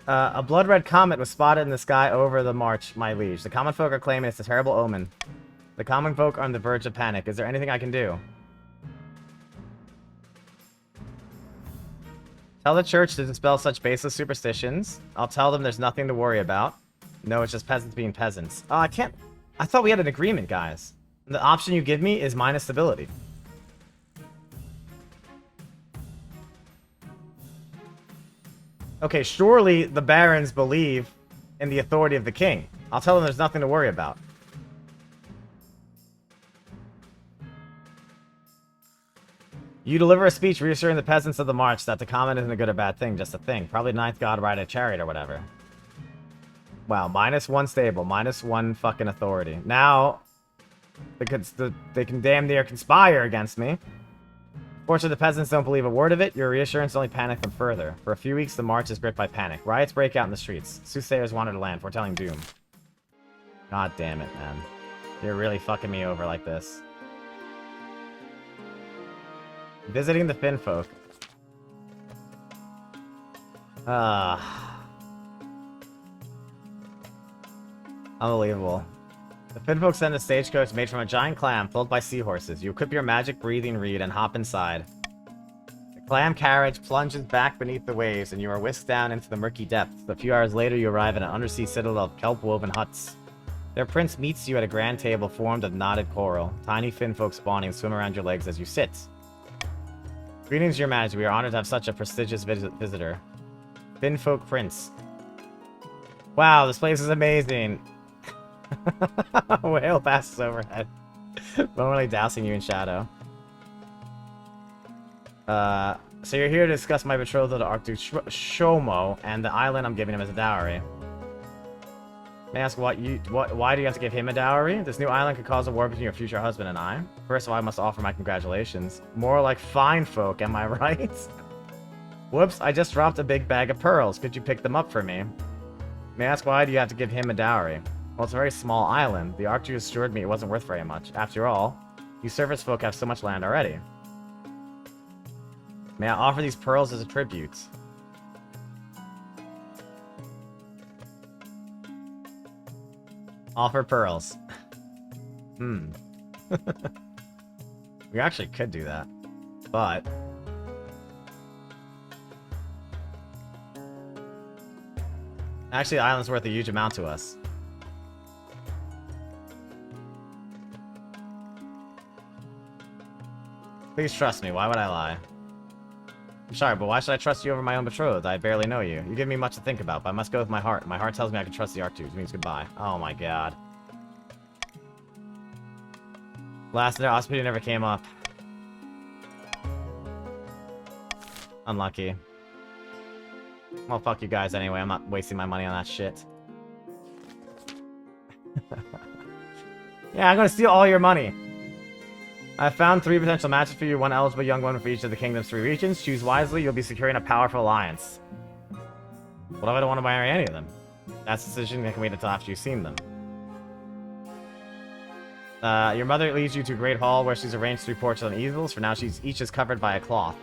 A blood red comet was spotted in the sky over the march, my liege. The common folk are claiming it's a terrible omen. The common folk are on the verge of panic. Is there anything I can do? Tell the church to dispel such baseless superstitions. I'll tell them there's nothing to worry about. No, it's just peasants being peasants. Oh, I can't... I thought we had an agreement, guys. The option you give me is minus stability. Okay, surely the barons believe in the authority of the king. I'll tell them there's nothing to worry about. You deliver a speech reassuring the peasants of the march that the comet isn't a good or bad thing, just a thing. Probably ninth god ride a chariot or whatever. Wow, -1 stable, -1 fucking authority. Now, they can damn near conspire against me. Fortunately, the peasants don't believe a word of it. Your reassurance only panicked them further. For a few weeks, the march is gripped by panic. Riots break out in the streets. Soothsayers wander the land, foretelling doom. God damn it, man. You're really fucking me over like this. Visiting the Finn folk. Unbelievable. The Finn folk send a stagecoach made from a giant clam pulled by seahorses. You equip your magic breathing reed and hop inside. The clam carriage plunges back beneath the waves, and you are whisked down into the murky depths. A few hours later, you arrive at an undersea citadel of kelp-woven huts. Their prince meets you at a grand table formed of knotted coral. Tiny Finn folk spawning swim around your legs as you sit. Greetings, your majesty. We are honored to have such a prestigious visitor. Finn folk prince. Wow, this place is amazing. Whale passes overhead, momentarily dousing you in shadow. So you're here to discuss my betrothal to Archduke Shomo and the island I'm giving him as a dowry. May I ask why do you have to give him a dowry? This new island could cause a war between your future husband and I. First of all, I must offer my congratulations. More like fine folk, am I right? Whoops, I just dropped a big bag of pearls. Could you pick them up for me? May I ask why do you have to give him a dowry? Well, it's a very small island. The Archduke assured me it wasn't worth very much. After all, you service folk have so much land already. May I offer these pearls as a tribute? Offer pearls. Hmm. We actually could do that. But... actually, the island's worth a huge amount to us. Please trust me. Why would I lie? I'm sorry, but why should I trust you over my own betrothed? I barely know you. You give me much to think about, but I must go with my heart. My heart tells me I can trust the Arctooth, which means goodbye. Oh my god. Last year, Ospity never came up. Unlucky. Well, fuck you guys anyway. I'm not wasting my money on that shit. Yeah, I'm gonna steal all your money. I found 3 potential matches for you, 1 eligible young woman for each of the kingdom's 3 regions. Choose wisely, you'll be securing a powerful alliance. What if I don't want to marry any of them? That's a decision that can wait until after you've seen them. Your mother leads you to a great hall where she's arranged 3 portraits on easels. For now, each is covered by a cloth.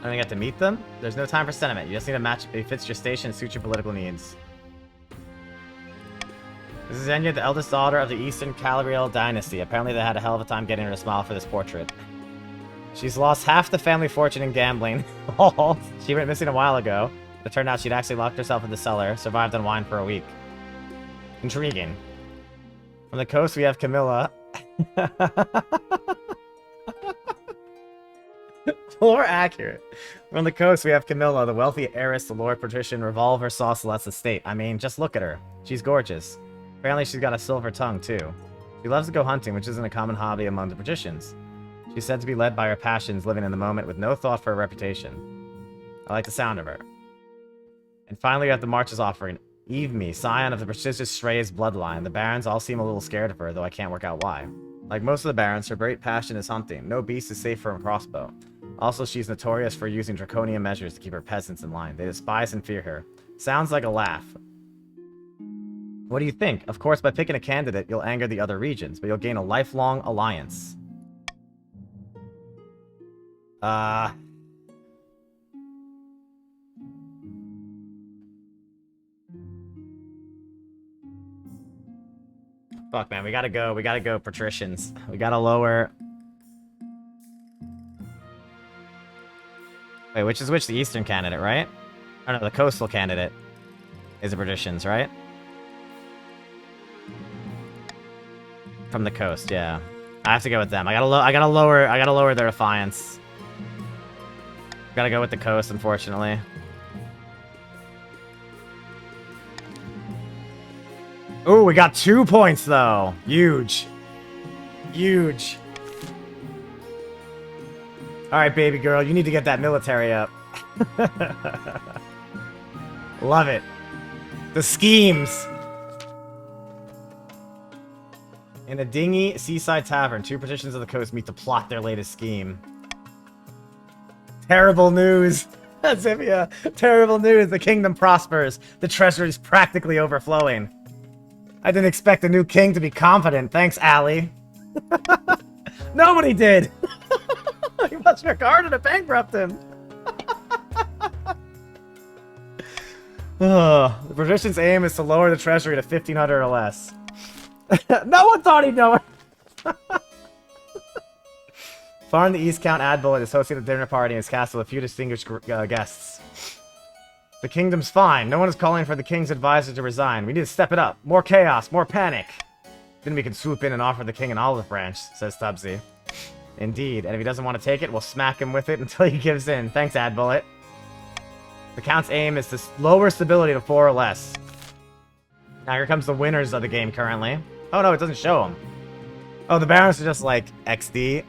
I don't get to meet them? There's no time for sentiment. You just need a match that fits your station and suits your political needs. This is Enya, the eldest daughter of the Eastern Calariel dynasty. Apparently they had a hell of a time getting her to smile for this portrait. She's lost half the family fortune in gambling. She went missing a while ago. It turned out she'd actually locked herself in the cellar, survived on wine for a week. Intriguing. From the coast we have Camilla. More accurate. From the coast we have Camilla, the wealthy heiress to Lord Patrician revolve her sauceless estate. I mean, just look at her. She's gorgeous. Apparently she's got a silver tongue, too. She loves to go hunting, which isn't a common hobby among the Patricians. She's said to be led by her passions, living in the moment with no thought for her reputation. I like the sound of her. And finally we have the March's offering. Eveme, scion of the prestigious Shrey's bloodline. The barons all seem a little scared of her, though I can't work out why. Like most of the barons, her great passion is hunting. No beast is safe from a crossbow. Also, she's notorious for using draconian measures to keep her peasants in line. They despise and fear her. Sounds like a laugh. What do you think? Of course, by picking a candidate, you'll anger the other regions, but you'll gain a lifelong alliance. Fuck, man, we gotta go, Patricians. We gotta lower... Wait, which is which? The eastern candidate, right? Oh no, the coastal candidate is the Patricians, right? From the coast, yeah. I have to go with them. I gotta lower their defiance. Gotta go with the coast, unfortunately. Ooh, we got 2 points though. Huge. Huge. Alright, baby girl, you need to get that military up. Love it. The schemes. In a dingy seaside tavern, 2 Patricians of the coast meet to plot their latest scheme. Terrible news. Zivia, terrible news. The kingdom prospers. The treasury is practically overflowing. I didn't expect the new king to be confident. Thanks, Allie. Nobody did. He must regard it to bankrupt him. The Patrician's aim is to lower the treasury to 1,500 or less. No one thought he'd know it. Far in the east, Count Adbullet is hosting a dinner party in his castle with a few distinguished guests. The kingdom's fine. No one is calling for the king's advisor to resign. We need to step it up. More chaos, more panic. Then we can swoop in and offer the king an olive branch, says Tubbsy. Indeed, and if he doesn't want to take it, we'll smack him with it until he gives in. Thanks, Adbullet. The Count's aim is to lower stability to 4 or less. Now here comes the winners of the game currently. Oh no, it doesn't show them. Oh, the barons are just like XD.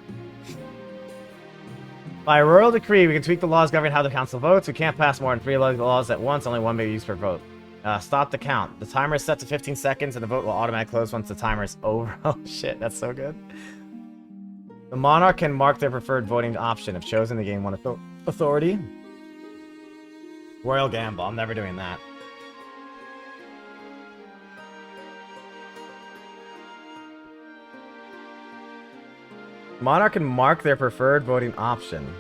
By royal decree, we can tweak the laws governing how the council votes. We can't pass more than 3 laws at once, only 1 may be used per vote. Stop the count. The timer is set to 15 seconds and the vote will automatically close once the timer is over. Oh shit, that's so good. The monarch can mark their preferred voting option if chosen to gain 1 authority. Royal gamble. I'm never doing that. Monarch can mark their preferred voting option.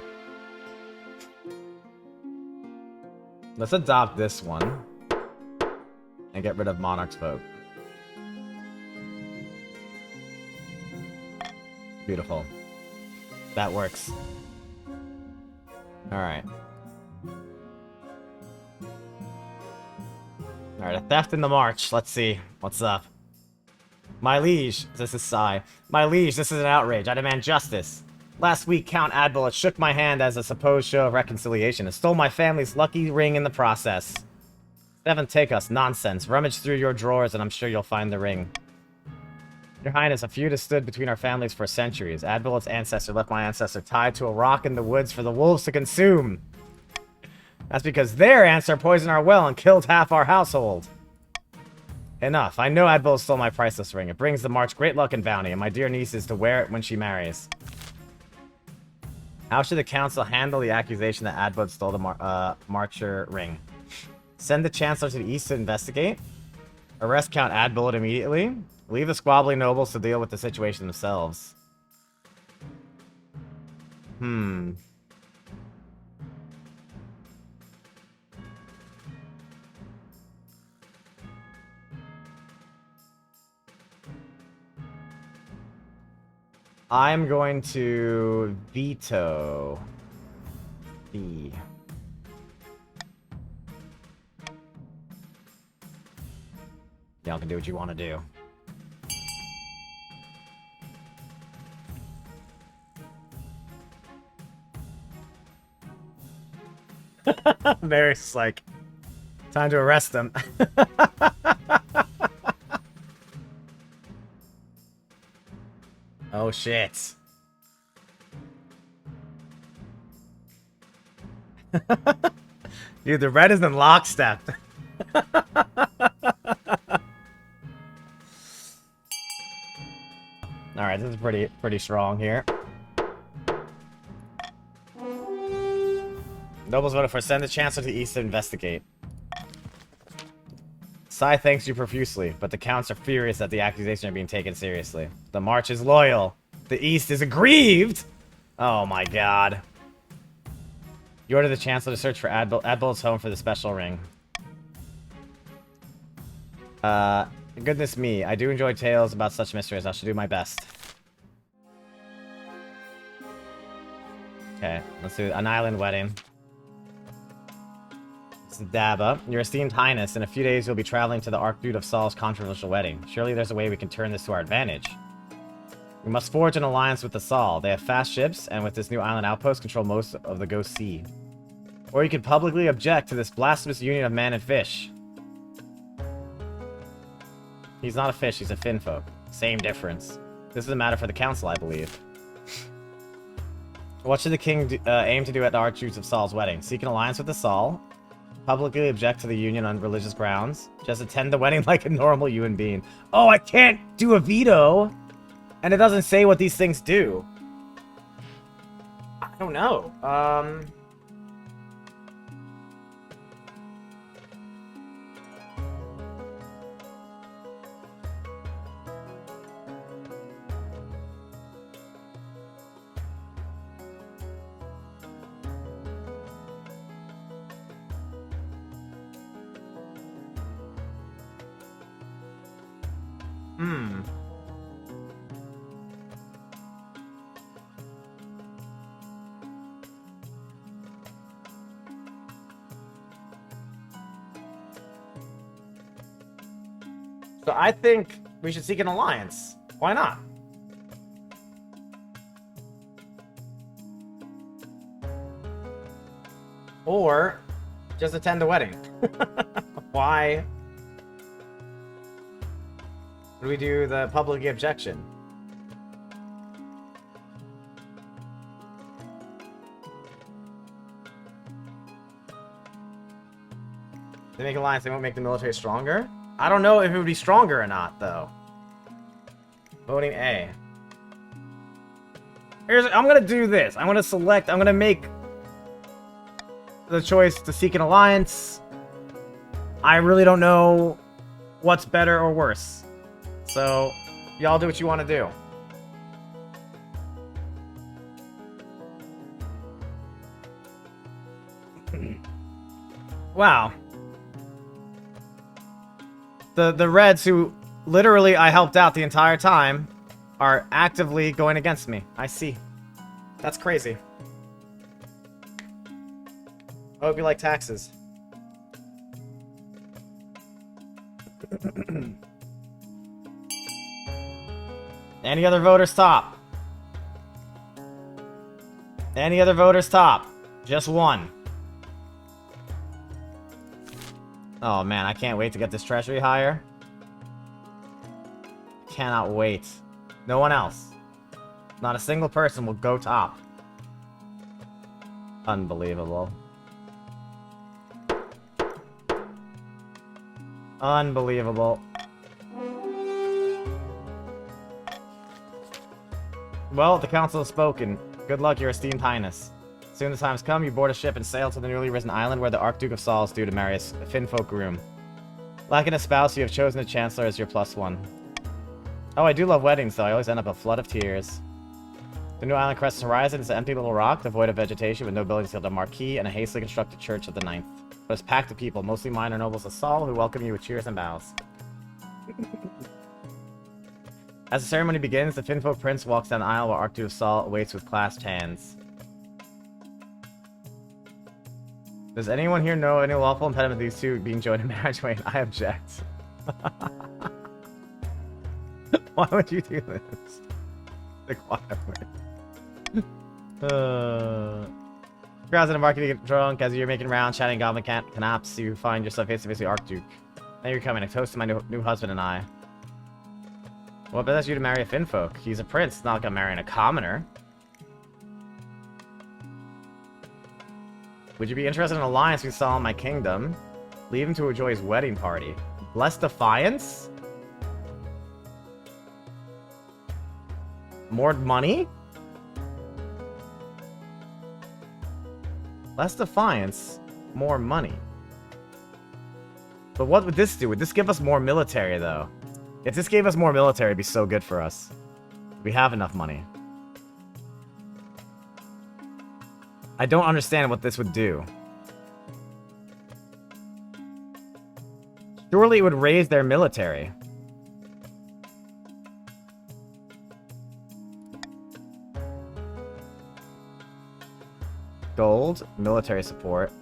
Let's adopt this one. And get rid of Monarch's vote. Beautiful. That works. Alright. Alright, a theft in the march. Let's see. What's up? My liege, this is Sai. My liege, this is an outrage. I demand justice. Last week, Count Adbullet shook my hand as a supposed show of reconciliation and stole my family's lucky ring in the process. Seven, take us. Nonsense. Rummage through your drawers and I'm sure you'll find the ring. Your Highness, a feud has stood between our families for centuries. Adbullet's ancestor left my ancestor tied to a rock in the woods for the wolves to consume. That's because their ancestor poisoned our well and killed half our household. Enough. I know Adbullet stole my priceless ring. It brings the march great luck and bounty, and my dear niece is to wear it when she marries. How should the council handle the accusation that Adbullet stole the Marcher ring? Send the Chancellor to the east to investigate? Arrest Count Adbullet immediately? Leave the squabbling nobles to deal with the situation themselves. I'm going to veto the... Y'all can do what you want to do. Mary's like, time to arrest them. Oh shit. Dude, the red is in lockstep. Alright, this is pretty strong here. Nobles voted for send the Chancellor to the east to investigate. Sai thanks you profusely, but the counts are furious that the accusations are being taken seriously. The march is loyal. The east is aggrieved! Oh my god. You order the Chancellor to search for Adbullet's home for the special ring. Goodness me, I do enjoy tales about such mysteries. I shall do my best. Okay, let's do an island wedding. Daba, your esteemed highness, in a few days you'll be traveling to the Archduke of Saul's controversial wedding. Surely there's a way we can turn this to our advantage. We must forge an alliance with the Saul. They have fast ships, and with this new island outpost, control most of the Ghost Sea. Or you could publicly object to this blasphemous union of man and fish. He's not a fish, he's a finfolk. Same difference. This is a matter for the council, I believe. What should the king aim to do at the Archduke of Saul's wedding? Seek an alliance with the Saul? Publicly object to the union on religious grounds? Just attend the wedding like a normal human being? Oh, I can't do a veto! And it doesn't say what these things do. I don't know. So I think we should seek an alliance. Why not? Or just attend the wedding. Why would we do the public objection? They make an alliance, they won't make the military stronger? I don't know if it would be stronger or not, though. Voting A. I'm gonna do this. I'm gonna make the choice to seek an alliance. I really don't know what's better or worse. So, y'all do what you want to do. Wow. The Reds, who literally I helped out the entire time, are actively going against me. I see. That's crazy. I hope you like taxes. Any other voters top? Any other voters top? Just one. Oh man, I can't wait to get this treasury higher. Cannot wait. No one else. Not a single person will go top. Unbelievable. Unbelievable. Well, the council has spoken. Good luck, your esteemed highness. Soon the time has come, you board a ship and sail to the newly risen island where the Archduke of Saul is due to marry a Finfolk groom. Lacking a spouse, you have chosen the Chancellor as your +1. Oh, I do love weddings, though. I always end up a flood of tears. The new island crests the horizon. It's an empty little rock, devoid of vegetation, with no buildings except a marquee and a hastily constructed church of the 9th. But it's packed with people, mostly minor nobles of Saul, who welcome you with cheers and bows. As the ceremony begins, the Finfolk prince walks down the aisle while Archduke of Saul awaits with clasped hands. Does anyone here know any lawful impediment to these two being joined in marriage? Wait, I object. Why would you do this? Like, why would... Crowds in the market get drunk as you're making rounds, chatting goblin canaps. You find yourself face to face with the Archduke. Now you're coming, a toast to my new husband and I. What possessed you to marry a Finfolk? He's a prince, not like I'm marrying a commoner. Would you be interested in an alliance with Saul in my kingdom? Leave him to enjoy his wedding party. Less defiance? More money? Less defiance, more money. But what would this do? Would this give us more military, though? If this gave us more military, it'd be so good for us. We have enough money. I don't understand what this would do. Surely it would raise their military. Gold, military support.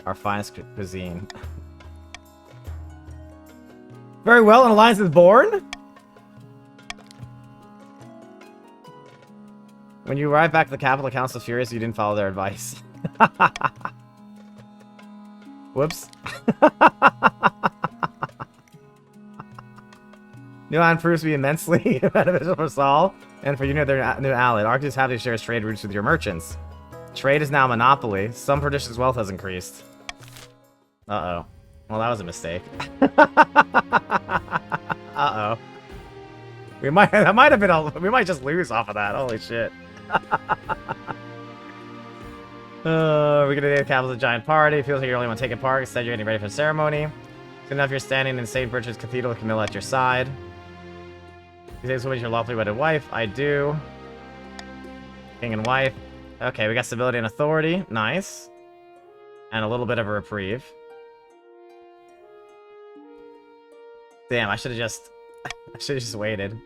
Our finest cuisine. Very well, an alliance is born. When you arrive back at the capital, the council is furious you didn't follow their advice. Whoops. New Island proves to be immensely beneficial for Saul and for you know their new ally. Archduke is happy to share his trade routes with your merchants. Trade is now a monopoly. Some prodigious wealth has increased. Uh-oh. Well, that was a mistake. Uh-oh. We might just lose off of that. Holy shit. We're gonna do a giant party. Feels like you're only one taking part. Instead, you're getting ready for the ceremony. Soon enough, you're standing in St. Bridget's Cathedral with Camilla at your side. You say this woman's your lawfully wedded wife. I do. King and wife. Okay, we got stability and authority. Nice. And a little bit of a reprieve. Damn, I should have just waited.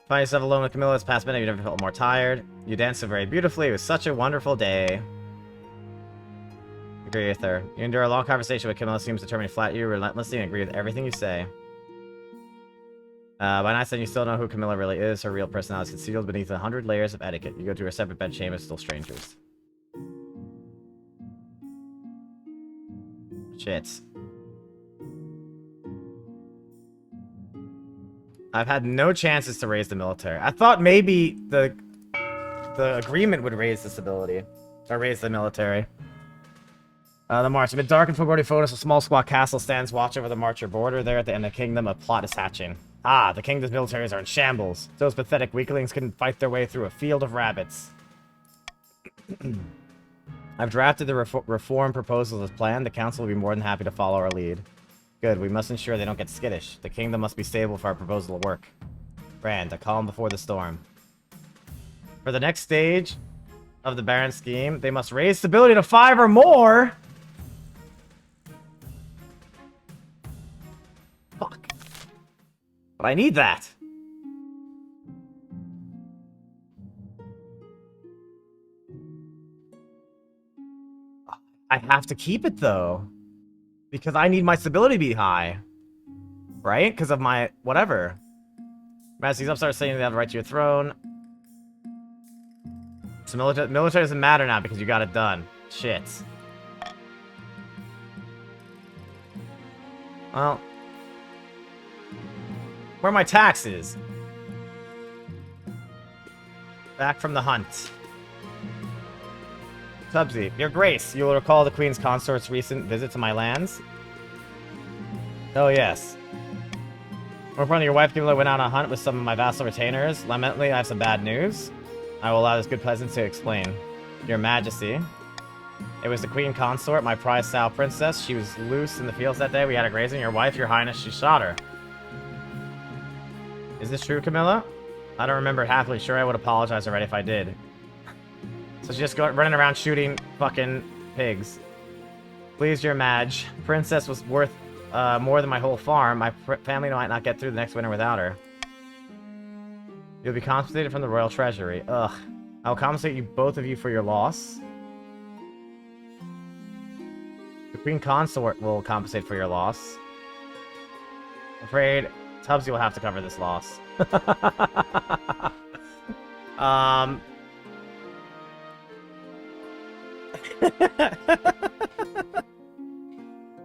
Find yourself alone with Camilla. It's past midnight. You never felt more tired. You danced so very beautifully. It was such a wonderful day. Agree with her. You endure a long conversation with Camilla. Seems determined to flatter you relentlessly and agree with everything you say. By night's end, you still know who Camilla really is. Her real personality is concealed beneath 100 layers of etiquette. You go to her separate bedchambers, still strangers. Shit. I've had no chances to raise the military. I thought maybe the agreement would raise the stability. Or raise the military. The march. Amid dark and foreboding photos, a small squat castle stands watch over the marcher border. There at the end of the kingdom, a plot is hatching. Ah, the kingdom's militaries are in shambles. Those pathetic weaklings couldn't fight their way through a field of rabbits. I've drafted the reform proposals as planned. The council will be more than happy to follow our lead. Good, we must ensure they don't get skittish. The kingdom must be stable for our proposal to work. Brand, a calm before the storm. For the next stage of the Baron scheme, they must raise stability to 5 or more! Fuck. But I need that. I have to keep it, though. Because I need my stability to be high. Right? Because of my... whatever. Majesty's upstart saying they have the right to your throne. So military doesn't matter now because you got it done. Shit. Well... where are my taxes? Back from the hunt. Tubbsy, Your Grace, you will recall the Queen's Consort's recent visit to my lands? Oh, yes. More importantly, your wife Kimberly went out on a hunt with some of my vassal retainers. Lamentably, I have some bad news. I will allow this good peasant to explain. Your Majesty. It was the Queen Consort, my prized sow princess. She was loose in the fields that day. We had her grazing. Your wife, Your Highness, she shot her. Is this true, Camilla? I don't remember it happily. Sure, I would apologize already if I did. So she's just running around shooting fucking pigs. Please, Your Madge. Princess was worth more than my whole farm. My family might not get through the next winter without her. You'll be compensated from the royal treasury. Ugh. I'll compensate you, both of you, for your loss. The Queen Consort will compensate for your loss. I'm afraid Tubbsy will have to cover this loss.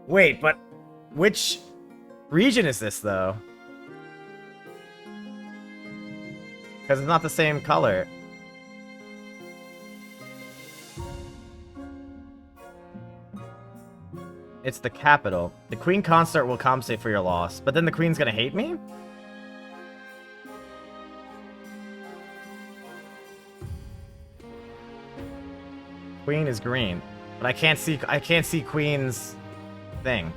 Wait, but which region is this, though? Because it's not the same color. It's the capital. The Queen Consort will compensate for your loss, but then the Queen's gonna hate me? Queen is green, but I can't see Queen's thing.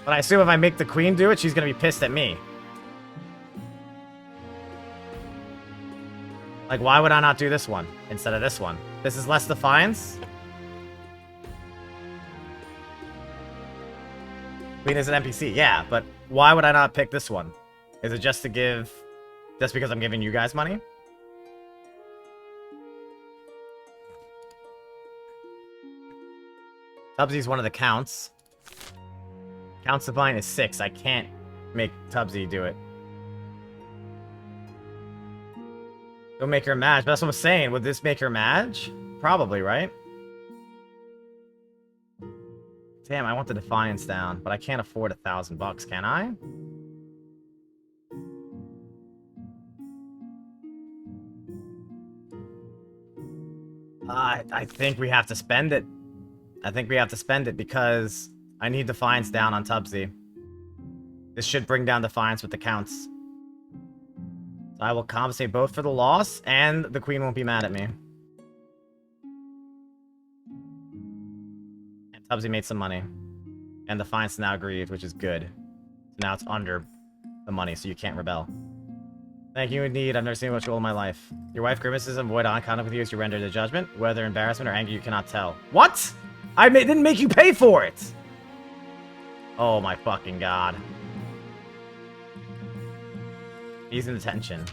But I assume if I make the Queen do it, she's gonna be pissed at me. Like, why would I not do this one instead of this one? This is less defiance? Queen is an NPC, yeah, but why would I not pick this one? Is it just to give... just because I'm giving you guys money? Tubbsy's one of the counts. Counts Divine is 6. I can't make Tubbsy do it. Don't make her Madge. But that's what I'm saying. Would this make her Madge? Probably, right? Damn, I want the Defiance down, but I can't afford $1,000, can I? I think we have to spend it. I think we have to spend it because I need Defiance down on Tubbsy. This should bring down Defiance with the counts. So I will compensate both for the loss, and the Queen won't be mad at me. And Tubbsy made some money. And Defiance is now grieved, which is good. So now it's under the money, so you can't rebel. Thank you indeed. I've never seen much gold in my life. Your wife grimaces and avoid eye contact with you as you render the judgment. Whether embarrassment or anger, you cannot tell. What? Didn't make you pay for it! Oh my fucking god. He's in detention.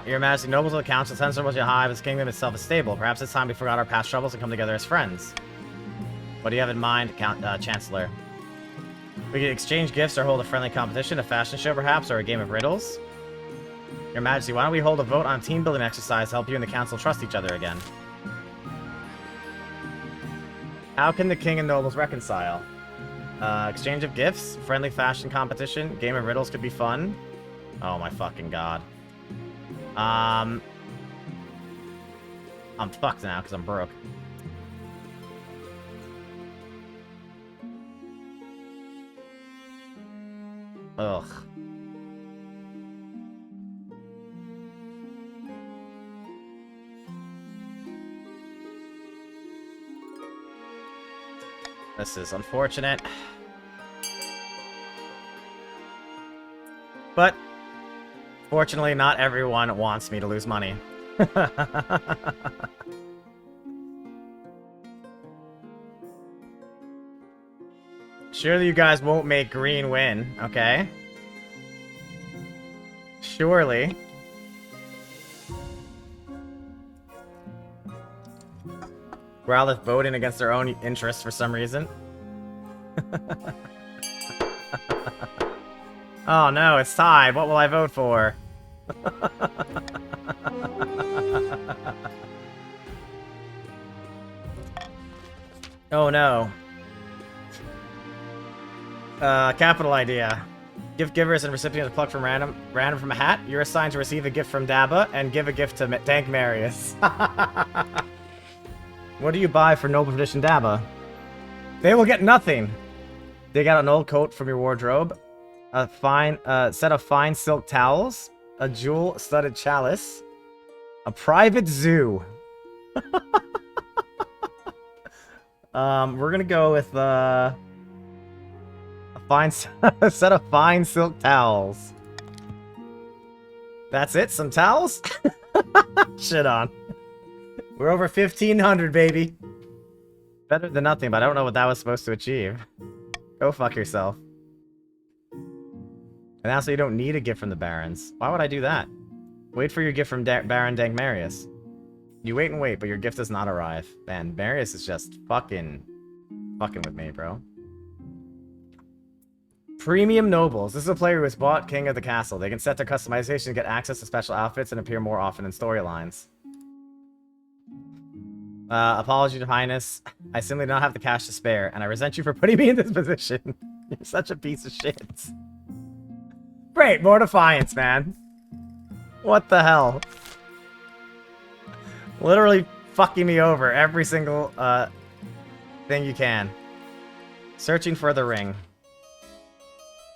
Your Majesty, nobles of the council, the censor was your high, but this kingdom itself is stable. Perhaps it's time we forgot our past troubles and come together as friends. What do you have in mind, Chancellor? We could exchange gifts or hold a friendly competition, a fashion show perhaps, or a game of riddles. Your Majesty, why don't we hold a vote on a team-building exercise to help you and the council trust each other again? How can the king and nobles reconcile? Exchange of gifts, friendly fashion competition, game of riddles could be fun. Oh my fucking god. I'm fucked now because I'm broke. Ugh. This is unfortunate. But, fortunately, not everyone wants me to lose money. Surely you guys won't make green win, okay? Surely. Growlithe voting against their own interests for some reason. Oh no, it's tied. What will I vote for? Oh no. Capital idea. Gift givers and recipients pluck from random from a hat. You're assigned to receive a gift from Daba and give a gift to Dank Marius. What do you buy for Noble Tradition Daba? They will get nothing. Dig out an old coat from your wardrobe. A fine set of fine silk towels. A jewel-studded chalice. A private zoo. We're gonna go with a fine set of fine silk towels. That's it? Some towels? Shit on. We're over 1,500, baby. Better than nothing, but I don't know what that was supposed to achieve. Go fuck yourself. And also, you don't need a gift from the Barons. Why would I do that? Wait for your gift from Baron Dank Marius. You wait and wait, but your gift does not arrive. Man, Marius is just fucking with me, bro. Premium Nobles. This is a player who has bought King of the Castle. They can set their customization to get access to special outfits and appear more often in storylines. Apology to Highness. I simply don't have the cash to spare, and I resent you for putting me in this position. You're such a piece of shit. Great, more defiance, man. What the hell? Literally fucking me over every single thing you can. Searching for the ring.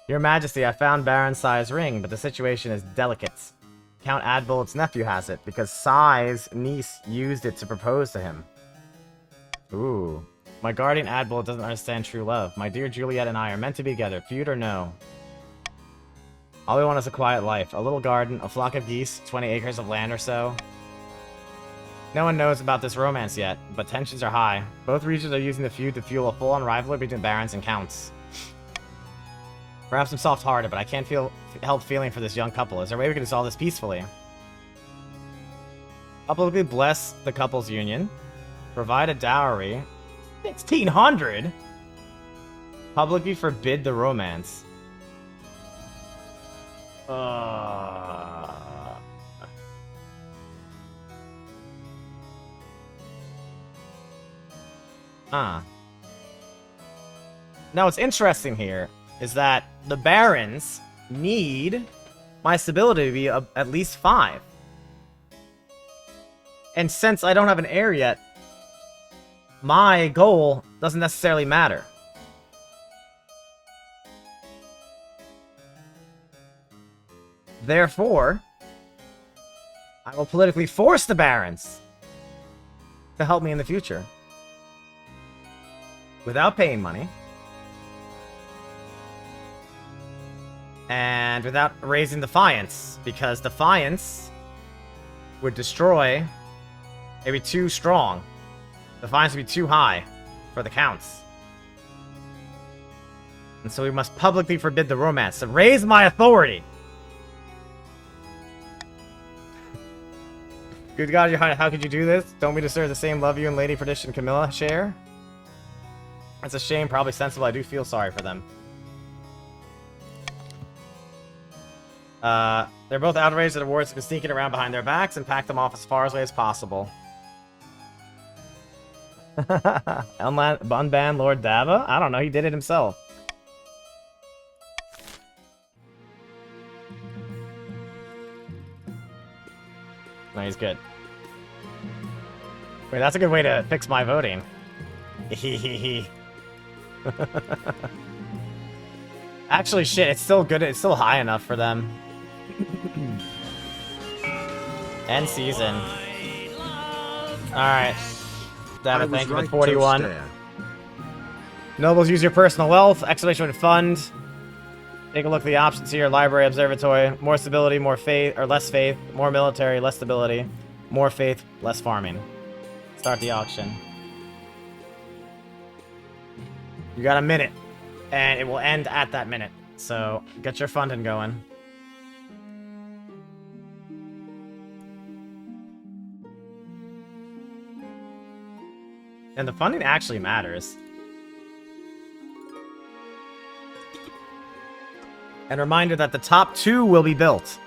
Your Majesty, I found Baron Sai's ring, but the situation is delicate. Count Adbolt's nephew has it, because Sai's niece used it to propose to him. Ooh. My guardian Adbolt doesn't understand true love. My dear Juliet and I are meant to be together, feud or no. All we want is a quiet life. A little garden, a flock of geese, 20 acres of land or so. No one knows about this romance yet, but tensions are high. Both regions are using the feud to fuel a full-on rivalry between barons and counts. Perhaps I'm soft-hearted, but I can't help feeling for this young couple. Is there a way we can resolve this peacefully? Publicly bless the couple's union. Provide a dowry. 1,600? Publicly forbid the romance. Now, what's interesting here is that the barons need my stability to be at least 5. And since I don't have an heir yet, my goal doesn't necessarily matter. Therefore, I will politically force the barons to help me in the future. Without paying money. And without raising defiance. Because defiance would destroy... It'd be too strong. Defiance would be too high for the counts. And so we must publicly forbid the romance. To raise my authority! Good God, how could you do this? Don't we deserve the same love you and Lady Perdition and Camilla share? It's a shame, probably sensible. I do feel sorry for them. They're both outraged that the wards have been sneaking around behind their backs and pack them off as far away as possible. Unban Lord Dava? I don't know, he did it himself. No, he's good. Wait, that's a good way to fix my voting. Actually, shit, it's still good. It's still high enough for them. End season. Alright. Dava, thank you for 41. Nobles, use your personal wealth. Exclamation point fund. Take a look at the options here. Library, observatory. More stability, more faith, or less faith. More military, less stability. More faith, less farming. Start the auction. You got a minute. And it will end at that minute. So, get your funding going. And the funding actually matters. And reminder that the top 2 will be built.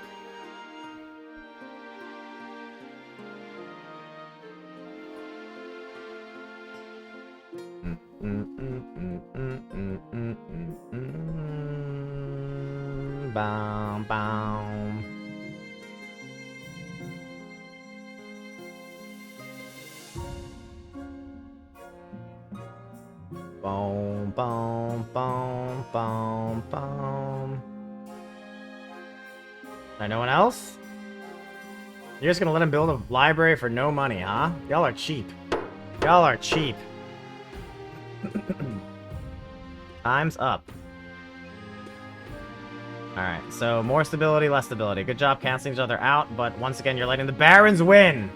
Bow, bow. Boom, boom, boom, boom, boom. No one else? You're just gonna let him build a library for no money, huh? Y'all are cheap. Y'all are cheap. Time's up. Alright, so more stability, less stability. Good job canceling each other out, but once again, you're letting the Barons win!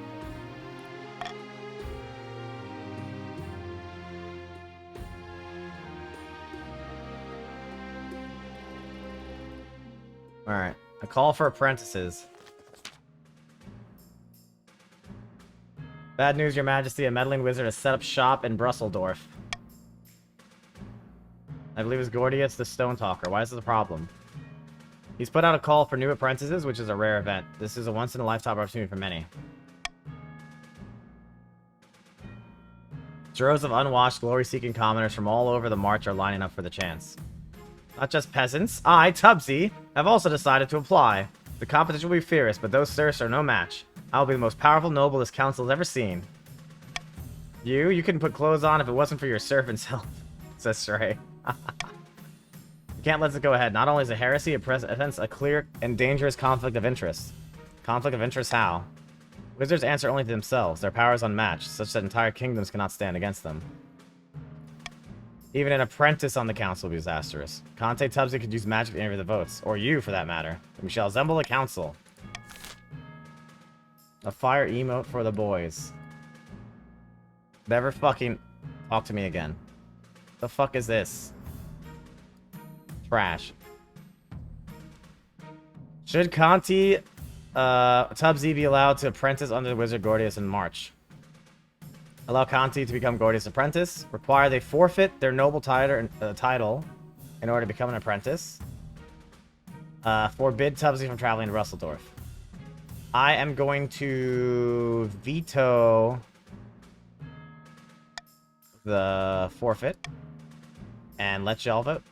Alright, a call for apprentices. Bad news, Your Majesty. A meddling wizard has set up shop in Brusseldorf. I believe it's Gordius the Stone Talker. Why is this a problem? He's put out a call for new apprentices, which is a rare event. This is a once-in-a-lifetime opportunity for many. Droves of unwashed, glory-seeking commoners from all over the march are lining up for the chance. Not just peasants. I, Tubbsy, have also decided to apply. The competition will be fierce, but those serfs are no match. I will be the most powerful noble this council has ever seen. You couldn't put clothes on if it wasn't for your servant's help, says Stray. You can't let this go ahead. Not only is it heresy, it presents a clear and dangerous conflict of interest. Conflict of interest how? Wizards answer only to themselves. Their power is unmatched, such that entire kingdoms cannot stand against them. Even an apprentice on the council will be disastrous. Conte Tubbsy could use magic to interview the votes. Or you, for that matter. We shall assemble the council. A fire emote for the boys. Never fucking talk to me again. The fuck is this? Trash. Should Conti Tubbsy be allowed to apprentice under the Wizard Gordius in March? Allow Conti to become Gordius' apprentice. Require they forfeit their noble title in order to become an apprentice. Forbid Tubbsy from traveling to Russeldorf. I am going to veto the forfeit and let y'all vote.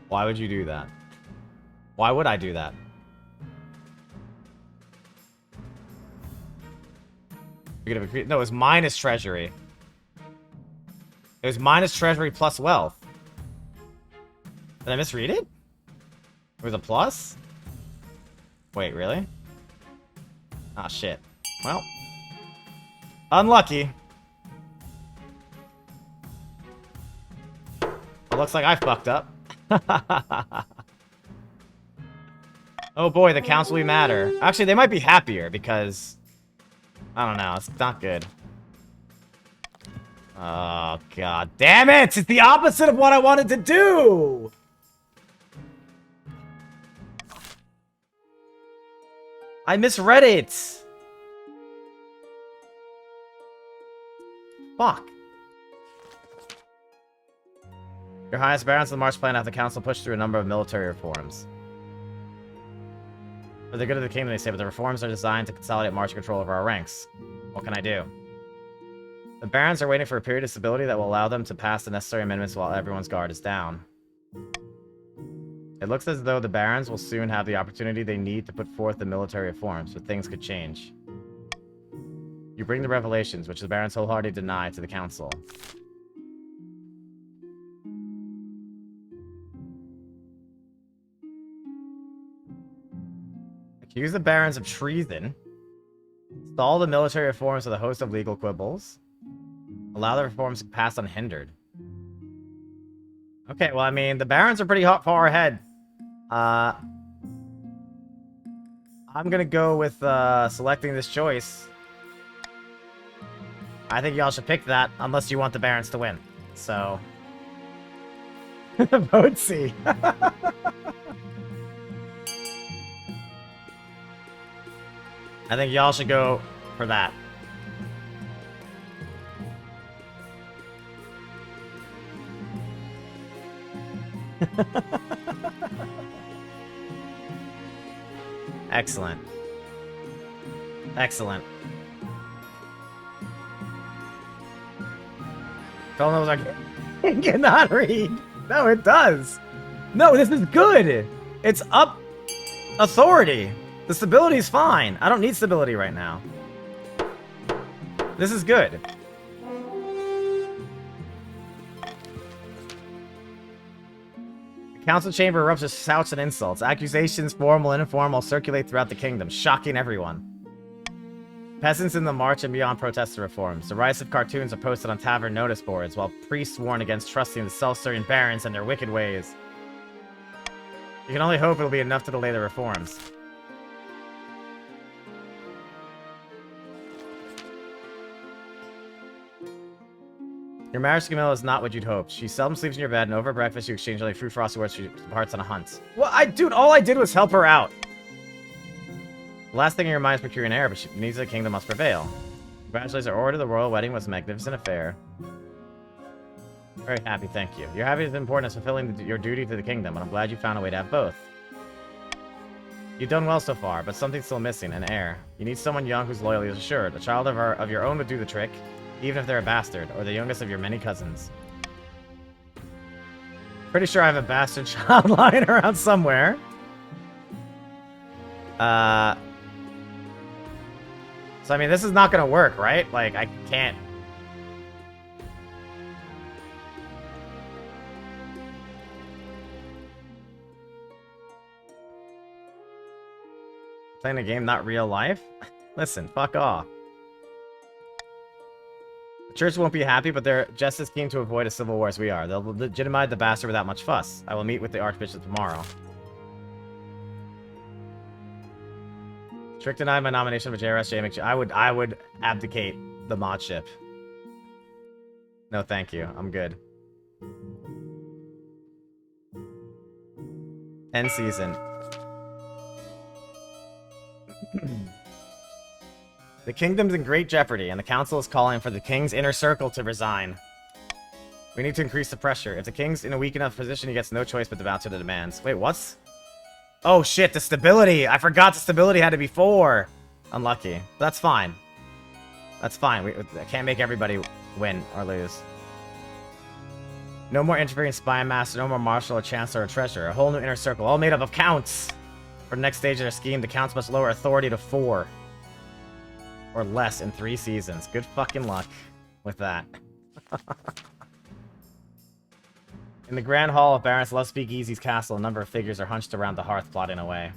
Why would you do that? Why would I do that? You're gonna no, it's minus treasury. It was minus treasury plus wealth. Did I misread it? It was a plus? Wait, really? Ah, shit. Well. Unlucky. It looks like I fucked up. Oh boy, the council will matter. Actually, they might be happier because... I don't know, it's not good. Oh, god damn it! It's the opposite of what I wanted to do! I misread it! Fuck. Your highest barons of the March plan have the council push through a number of military reforms. For the good of the kingdom, they say, but the reforms are designed to consolidate March control over our ranks. What can I do? The barons are waiting for a period of stability that will allow them to pass the necessary amendments while everyone's guard is down. It looks as though the barons will soon have the opportunity they need to put forth the military reforms, but things could change. You bring the revelations, which the barons wholeheartedly deny to the council. Accuse the barons of treason. Stall the military reforms with a host of legal quibbles. Allow the reforms to pass unhindered. Okay, well, I mean, the barons are pretty far ahead. I I'm gonna go with selecting this choice. I think y'all should pick that, unless you want the Barons to win. So... Vote C. I think y'all should go for that. Excellent. Excellent. Phil knows I cannot read. No, it does. No, this is good. It's up authority. The stability is fine. I don't need stability right now. This is good. The council chamber erupts with shouts and insults. Accusations, formal and informal, circulate throughout the kingdom, shocking everyone. Peasants in the march and beyond protest the reforms. Derisive cartoons are posted on tavern notice boards, while priests warn against trusting the self-serving barons and their wicked ways. You can only hope it'll be enough to delay the reforms. Your marriage to Camilla is not what you'd hoped. She seldom sleeps in your bed, and over breakfast you exchange only fruit frosty words. She departs on a hunt. Well, dude, all I did was help her out. The last thing in your mind is procuring an heir, but she needs the kingdom must prevail. Congratulations, her order. The royal wedding was a magnificent affair. Very happy, thank you. Your happiness is important as fulfilling your duty to the kingdom, and I'm glad you found a way to have both. You've done well so far, but something's still missing, an heir. You need someone young whose loyalty is assured. A child of your own would do the trick, even if they're a bastard, or the youngest of your many cousins. Pretty sure I have a bastard child lying around somewhere. So, I mean, this is not gonna work, right? Like, I can't... Playing a game, not real life? Listen, fuck off. The church won't be happy, but they're just as keen to avoid a civil war as we are. They'll legitimize the bastard without much fuss. I will meet with the Archbishop tomorrow. Trick denied my nomination for JRS. I would abdicate the mod ship. No, thank you. I'm good. End season. The kingdom's in great jeopardy, and the council is calling for the king's inner circle to resign. We need to increase the pressure. If the king's in a weak enough position, he gets no choice but to bow to the demands. Wait, what's... Oh shit, the stability! I forgot the stability had to be 4! Unlucky. That's fine. That's fine. I can't make everybody win or lose. No more interfering spy master, no more marshal or chancellor or treasurer. A whole new inner circle, all made up of counts! For the next stage of their scheme, the counts must lower authority to 4. Or less in 3 seasons. Good fucking luck with that. In the Grand Hall of Barons Love Speakeasy's castle, a number of figures are hunched around the hearth plotting away.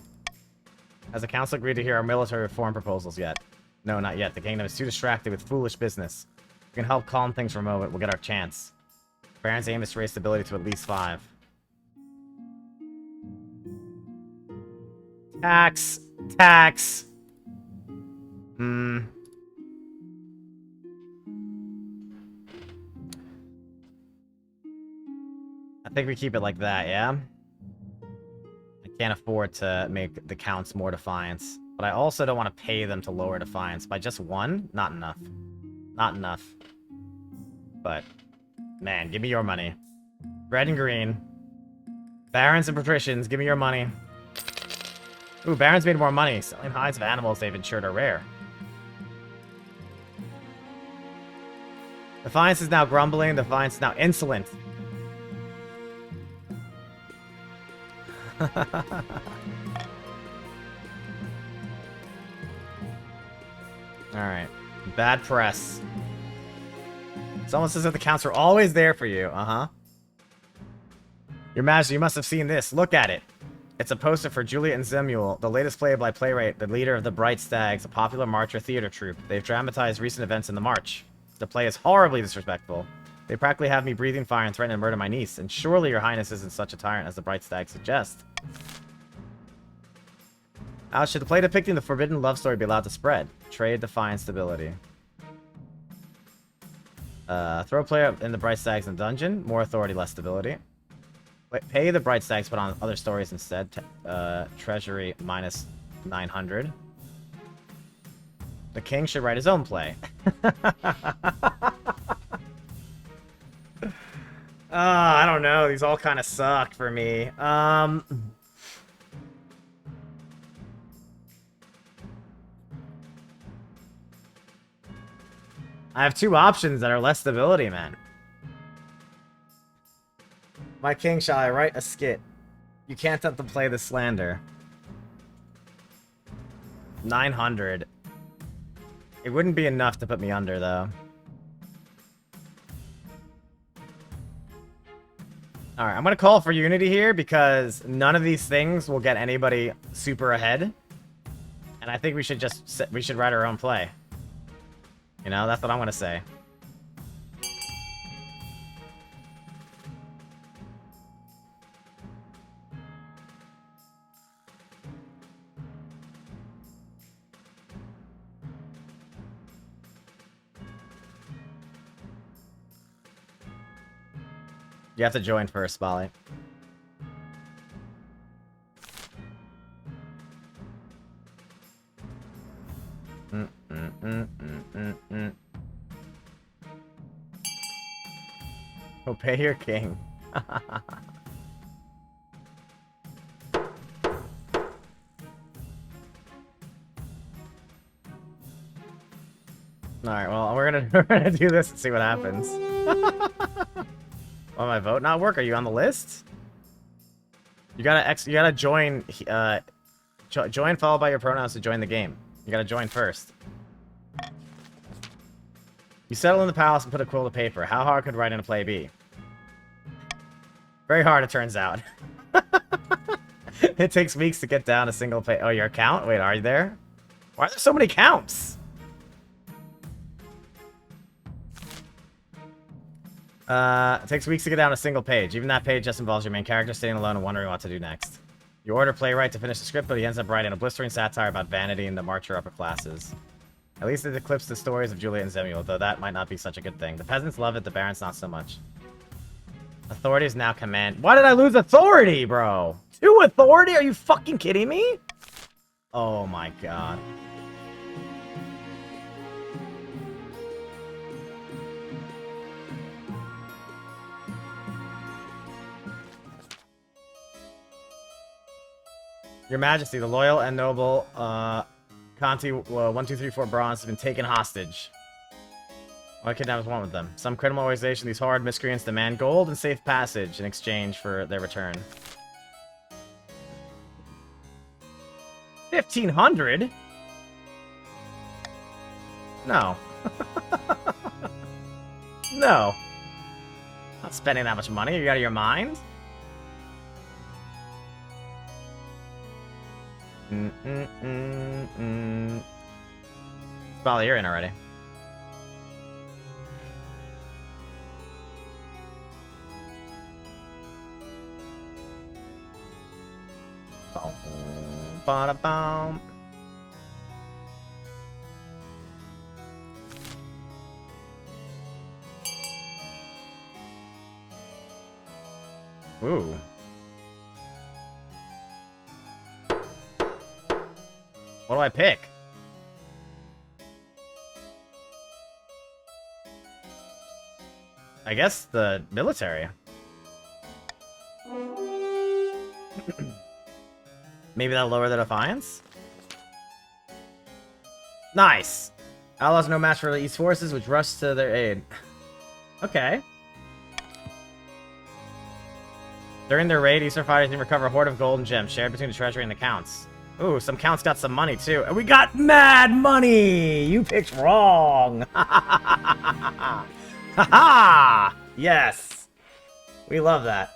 Has the council agreed to hear our military reform proposals yet? No, not yet. The kingdom is too distracted with foolish business. We can help calm things for a moment. We'll get our chance. Barons aim is to raise stability to at least 5. Tax. Tax. I think we keep it like that, yeah? I can't afford to make the counts more defiance. But I also don't want to pay them to lower defiance. By just 1? Not enough. Not enough. But, man, give me your money. Red and green. Barons and patricians, give me your money. Ooh, barons made more money. Selling hides of animals they've insured are rare. Defiance is now grumbling. Defiance is now insolent. Alright. Bad press. Someone says that the counts are always there for you. Uh-huh. Your Majesty, you must have seen this. Look at it. It's a poster for Juliet and Zemuel, the latest play by playwright, the leader of the Bright Stags, a popular march or theater troupe. They've dramatized recent events in the march. The play is horribly disrespectful. They practically have me breathing fire and threatening to murder my niece, and surely your highness isn't such a tyrant as the Bright Stags suggest. How should the play depicting the forbidden love story be allowed to spread? Trade, define, stability. Throw a player in the Bright Stags in dungeon. More authority, less stability. Wait, pay the Bright Stags, put on other stories instead. Treasury minus 900. The king should write his own play. I don't know. These all kind of suck for me. I have two options that are less stability, man. My king, shall I write a skit? You can't have to play the slander. 900. It wouldn't be enough to put me under, though. Alright, I'm gonna call for unity here because none of these things will get anybody super ahead. And I think we should just write our own play. You know, that's what I'm gonna say. You have to join first, Spolly. Obey your king. Alright, well, we're gonna do this and see what happens. Oh, my vote not work? Are you on the list? You gotta join, join followed by your pronouns to join the game. You gotta join first. You settle in the palace and put a quill to paper. How hard could writing a play be? Very hard, it turns out. It takes weeks to get down a single page. Oh, your account? Wait, are you there? Why are there so many counts? It takes weeks to get down a single page. Even that page just involves your main character sitting alone and wondering what to do next. You order playwright to finish the script, but he ends up writing a blistering satire about vanity and the march of upper classes. At least it eclipsed the stories of Juliet and Zemuel, though that might not be such a good thing. The peasants love it, the barons not so much. Authority is now command. Why did I lose authority, bro? 2 authority? Are you fucking kidding me? Oh my god. Your Majesty, the loyal and noble Conti 1234 Bronze has been taken hostage. Why kidnappers want with them? Some criminal organization, these horrid miscreants demand gold and safe passage in exchange for their return. 1,500? No. No. Not spending that much money. Are you out of your mind? Spolly, you're in already. Ba-da-bum. Ooh. What do I pick? I guess the military. Maybe that'll lower the defiance? Nice! Outlaws no match for the East forces, which rush to their aid. Okay. During their raid, Eastern fighters can recover a hoard of gold and gems shared between the treasury and the counts. Ooh, some counts got some money, too. And we got mad money! You picked wrong! Ha ha! Yes! We love that.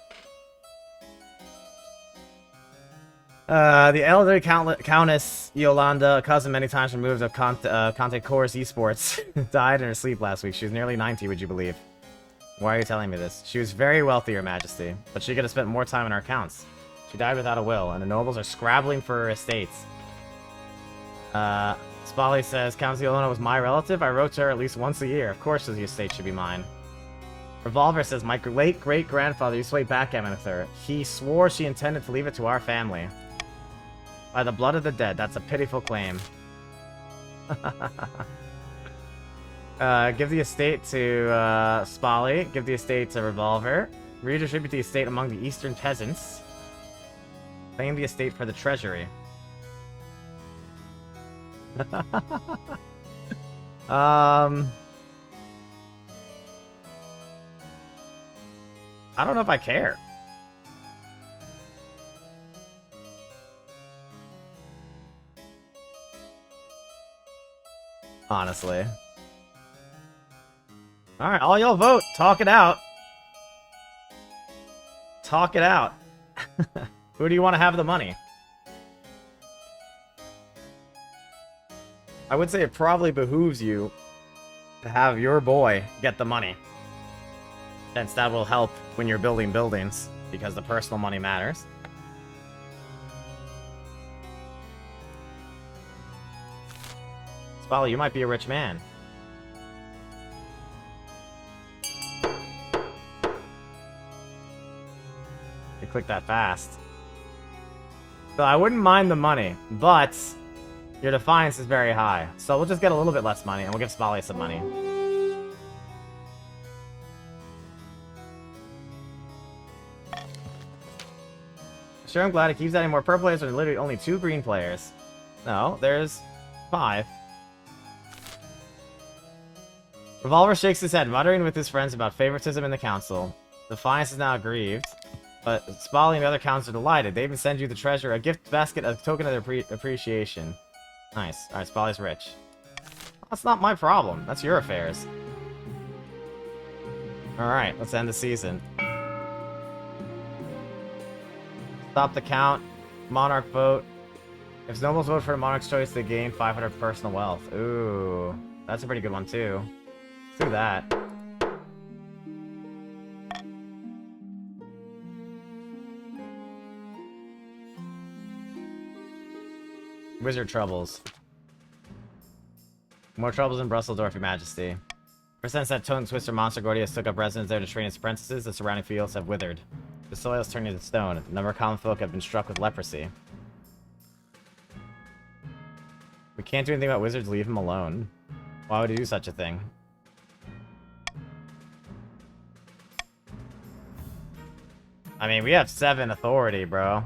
The elderly Countess Yolanda, a cousin many times removed of Conte Course Esports, died in her sleep last week. She was nearly 90, would you believe? Why are you telling me this? She was very wealthy, Your Majesty, but she could have spent more time in our accounts. She died without a will, and the nobles are scrabbling for her estates. Spally says, Count Ziolona was my relative. I wrote to her at least once a year. Of course the estate should be mine. Revolver says, my late great-grandfather used to play backgammon with her. He swore she intended to leave it to our family. By the blood of the dead, that's a pitiful claim. Give the estate to Spally. Give the estate to Revolver. Redistribute the estate among the eastern peasants. Claim the estate for the treasury. I don't know if I care. Honestly. Alright, all y'all vote. Talk it out. Talk it out. Who do you want to have the money? I would say it probably behooves you to have your boy get the money. Since that will help when you're building buildings, because the personal money matters. Spally, you might be a rich man. You click that fast. So I wouldn't mind the money, but your defiance is very high. So we'll just get a little bit less money, and we'll give Spally some money. Sure, I'm glad it keeps adding more purple players. There are literally only 2 green players. No, there's 5. Revolver shakes his head, muttering with his friends about favoritism in the council. Defiance is now aggrieved, but Spally and the other counts are delighted. They even send you the treasure, a gift basket, a token of their appreciation. Nice. Alright, Spally's rich. That's not my problem. That's your affairs. Alright, let's end the season. Stop the count. Monarch vote. If nobles vote for the monarch's choice, they gain 500 personal wealth. Ooh. That's a pretty good one, too. Let's do that. Wizard troubles. More troubles in Brusseldorf, Your Majesty. Ever since that tongue twister monster Gordius took up residence there to train his apprentices, the surrounding fields have withered. The soil is turning to stone. A number of common folk have been struck with leprosy. We can't do anything about wizards. Leave him alone. Why would he do such a thing? I mean, we have 7 authority, bro.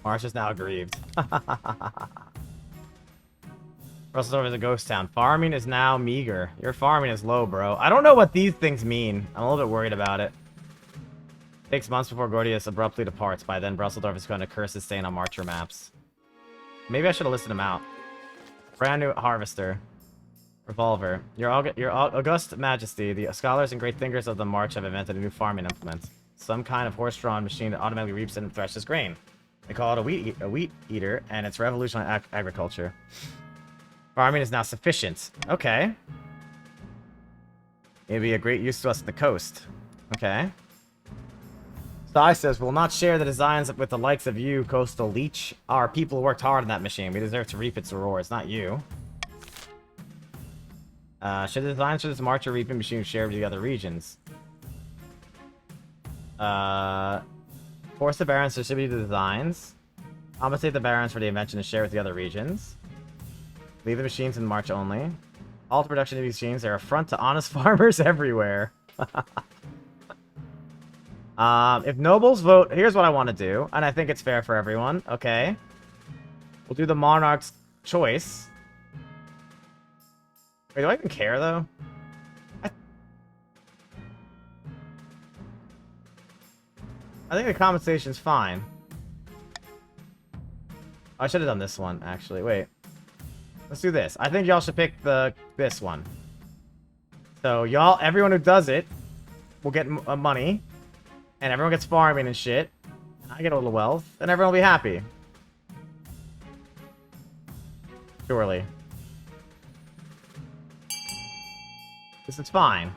Marsh is now aggrieved. Brusseldorf is a ghost town. Farming is now meager. Your farming is low, bro. I don't know what these things mean. I'm a little bit worried about it. Takes months before Gordius abruptly departs. By then, Brusseldorf is going to curse his stain on Marcher maps. Maybe I should have listed him out. Brand new harvester. Revolver. Your august majesty, the scholars and great thinkers of the March have invented a new farming implement. Some kind of horse-drawn machine that automatically reaps and threshes grain. They call it a wheat eater, and it's revolutionizing agriculture. Farming is now sufficient. Okay. It'd be a great use to us at the coast. Okay. Sai says, we'll not share the designs with the likes of you, coastal leech. Our people worked hard on that machine. We deserve to reap its rewards, not you. Should the designs for this Marcher reaping machine be shared with the other regions? Force the barons to distribute the designs. Compensate the barons for the invention and share with the other regions. Leave the machines in March only. Halt production of these machines. They're a affront to honest farmers everywhere. If nobles vote, here's what I want to do, and I think it's fair for everyone. Okay, we'll do the monarch's choice. Wait, do I even care though? I think the compensation's fine. I should have done this one actually. Wait, let's do this. I think y'all should pick this one. So y'all, everyone who does it, will get money. And everyone gets farming and shit. And I get a little wealth. And everyone will be happy. Surely. This is fine.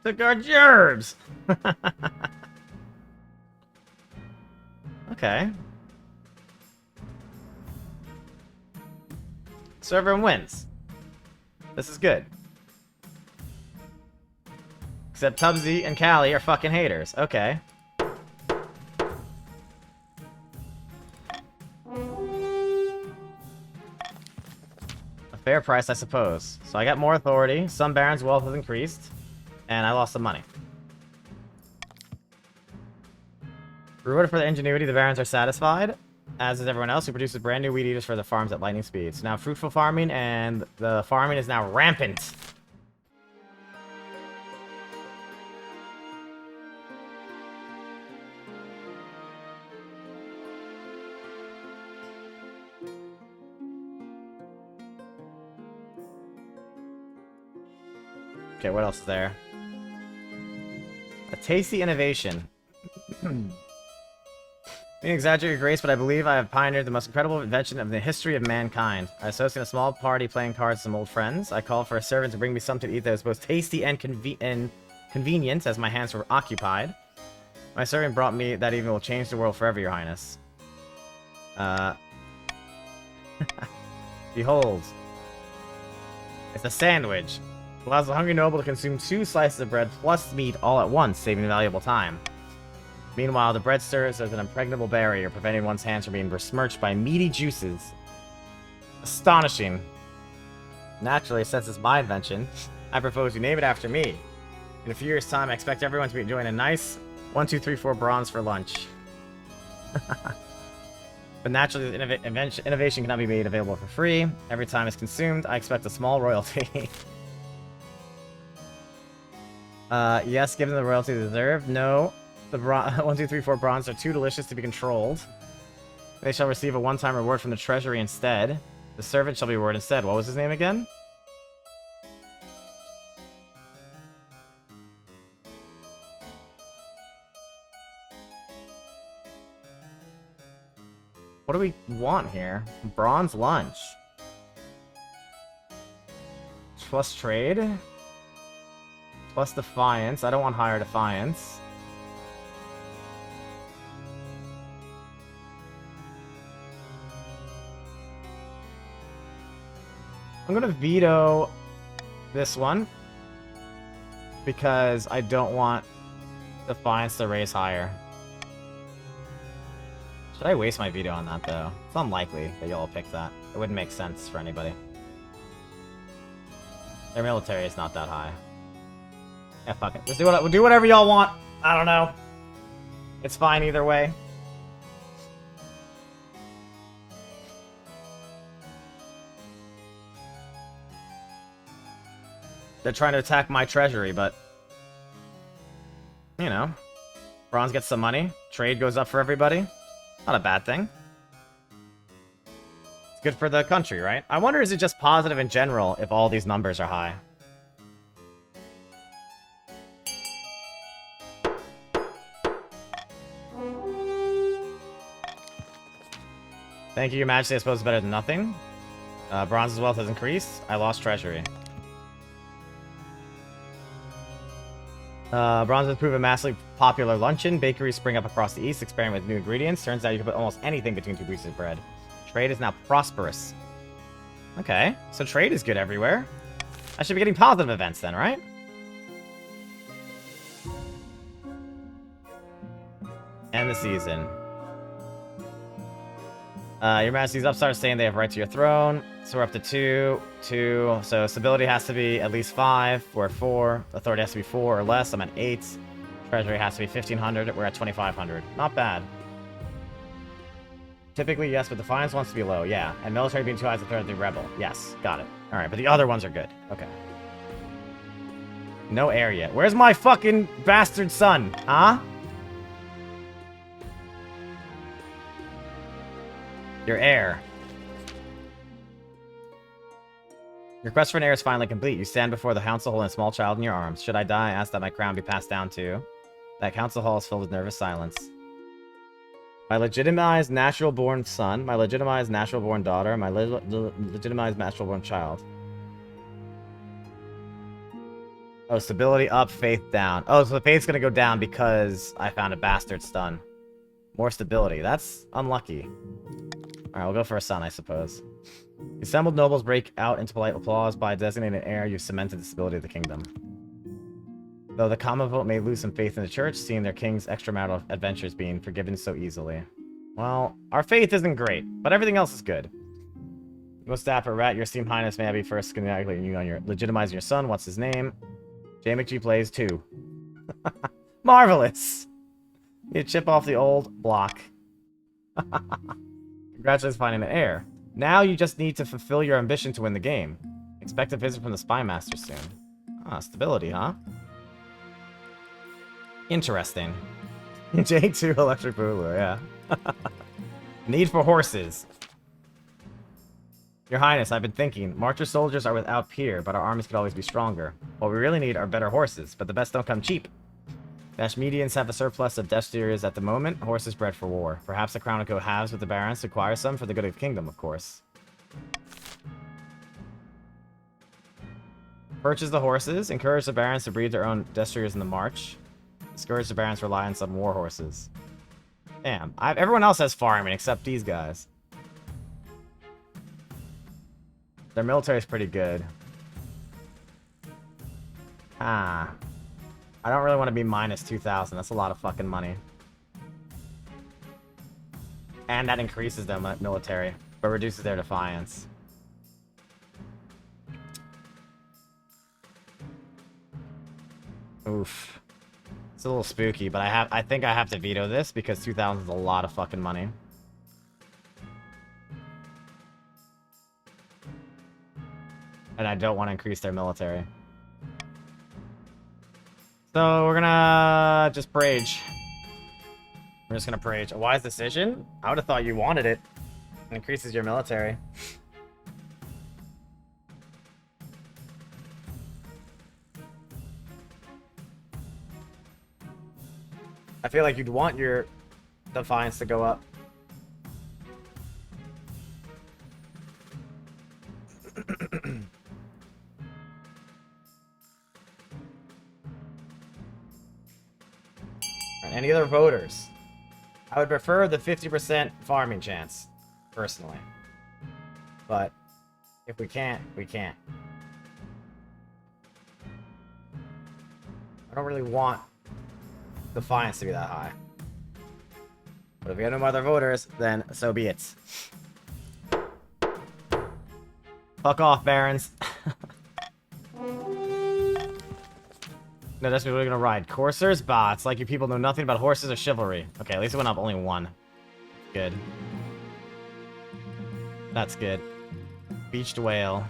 Took our gerbs! Okay. So everyone wins. This is good. Except Tubbsy and Callie are fucking haters. Okay. A fair price, I suppose. So I got more authority, some barons' wealth has increased, and I lost some money. Rewarded for their ingenuity, the barons are satisfied, as is everyone else who produces brand new weed eaters for their farms at lightning speed. So now fruitful farming, and the farming is now rampant. Okay, what else is there? A tasty innovation. Being exaggerated grace, but I believe I have pioneered the most incredible invention of the history of mankind. I associate a small party playing cards with some old friends. I called for a servant to bring me something to eat that was both tasty and convenient, as my hands were occupied. My servant brought me that even will change the world forever, your highness. Behold. It's a sandwich. It allows the hungry noble to consume 2 slices of bread plus meat all at once, saving valuable time. Meanwhile, the bread serves as an impregnable barrier, preventing one's hands from being besmirched by meaty juices. Astonishing. Naturally, since it's my invention, I propose you name it after me. In a few years' time, I expect everyone to be enjoying a nice 1, 2, 3, 4 bronze for lunch. But naturally, innovation cannot be made available for free. Every time it's consumed, I expect a small royalty. Yes, given the royalty they deserve. No. The 1, 2, 3, 4 bronze are too delicious to be controlled. They shall receive a one-time reward from the treasury instead. The servant shall be rewarded instead. What was his name again? What do we want here? Bronze lunch. Plus trade. Plus defiance. I don't want higher defiance. I'm gonna veto this one because I don't want defiance to raise higher. Should I waste my veto on that though? It's unlikely that y'all will pick that. It wouldn't make sense for anybody. Their military is not that high. Yeah, fuck it. Just do whatever y'all want. I don't know. It's fine either way. They're trying to attack my treasury, but... You know. Bronze gets some money. Trade goes up for everybody. Not a bad thing. It's good for the country, right? I wonder, is it just positive in general if all these numbers are high? Thank you, Your Majesty. I suppose it's better than nothing. Bronze's wealth has increased. I lost treasury. Bronze has proven a massively popular luncheon. Bakeries spring up across the east, experiment with new ingredients. Turns out you can put almost anything between 2 pieces of bread. Trade is now prosperous. Okay, so trade is good everywhere. I should be getting positive events then, right? End the season. Your Majesty's upstarts saying they have right to your throne. So we're up to 2. So stability has to be at least 5. We're at 4. Authority has to be 4 or less. I'm at 8. Treasury has to be 1,500. We're at 2,500. Not bad. Typically, yes, but Defiance wants to be low. Yeah. And military being too high is a threat to the rebel. Yes. Got it. Alright, but the other ones are good. Okay. No heir yet. Where's my fucking bastard son? Huh? Your heir. Your quest for an heir is finally complete. You stand before the council holding a small child in your arms. Should I die, I ask that my crown be passed down to. That council hall is filled with nervous silence. My legitimized natural-born son, my legitimized natural-born daughter, my legitimized natural-born child. Oh, stability up, faith down. Oh, so the faith's gonna go down because I found a bastard stun. More stability. That's unlucky. Alright, we'll go for a sun, I suppose. The assembled nobles break out into polite applause. By designating an heir, you've cemented the stability of the kingdom. Though the common vote may lose some faith in the church, seeing their king's extramarital adventures being forgiven so easily. Well, our faith isn't great, but everything else is good. Most dapper rat, your esteemed highness, may I be first congratulating you on your legitimizing your son. What's his name? J McG plays 2. Marvelous! You chip off the old block. Congratulations finding an heir. Now you just need to fulfill your ambition to win the game. Expect a visit from the Spy Master soon. Ah, stability, huh? Interesting. J2 Electric Boogaloo, yeah. Need for horses. Your Highness, I've been thinking. Marcher soldiers are without peer, but our armies could always be stronger. What we really need are better horses, but the best don't come cheap. Dash medians have a surplus of destriers at the moment, horses bred for war. Perhaps the crown would go halves with the barons to acquire some for the good of the kingdom, of course. Purchase the horses. Encourage the barons to breed their own destriers in the march. Discourage the barons to rely on some war horses. Damn. Everyone else has farming except these guys. Their military is pretty good. Ah. I don't really want to be minus 2,000. That's a lot of fucking money. And that increases their military, but reduces their defiance. Oof. It's a little spooky, but I think I have to veto this because 2,000 is a lot of fucking money. And I don't want to increase their military. So we're gonna just Prage. We're just gonna Prage. A wise decision? I would have thought you wanted it. It increases your military. I feel like you'd want your defiance to go up. Any other voters? I would prefer the 50% farming chance, personally. But if we can't, we can't. I don't really want defiance to be that high. But if we have no other voters, then so be it. Fuck off, barons. No, that's what we're gonna ride. Coursers? Bah, it's like you people know nothing about horses or chivalry. Okay, at least it went up only 1. Good. That's good. Beached whale.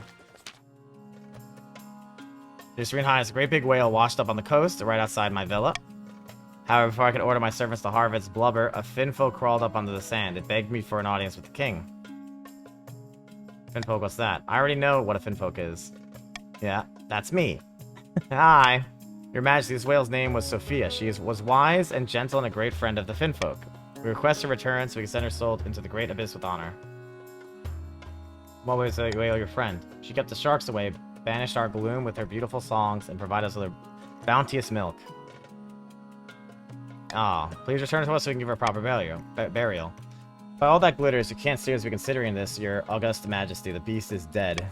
Your Serene Highness, a great big whale washed up on the coast, right outside my villa. However, before I could order my servants to harvest blubber, a finfolk crawled up onto the sand. It begged me for an audience with the king. Finfolk, what's that? I already know what a finfolk is. Yeah, that's me. Hi. Your Majesty, this whale's name was Sophia. She was wise and gentle and a great friend of the Finfolk. We request her return so we can send her soul into the great abyss with honor. What was the whale your friend? She kept the sharks away, banished our gloom with her beautiful songs, and provided us with her bounteous milk. Ah, please return to us so we can give her proper burial. By all that glitters, you can't seriously be considering this, your august majesty. The beast is dead.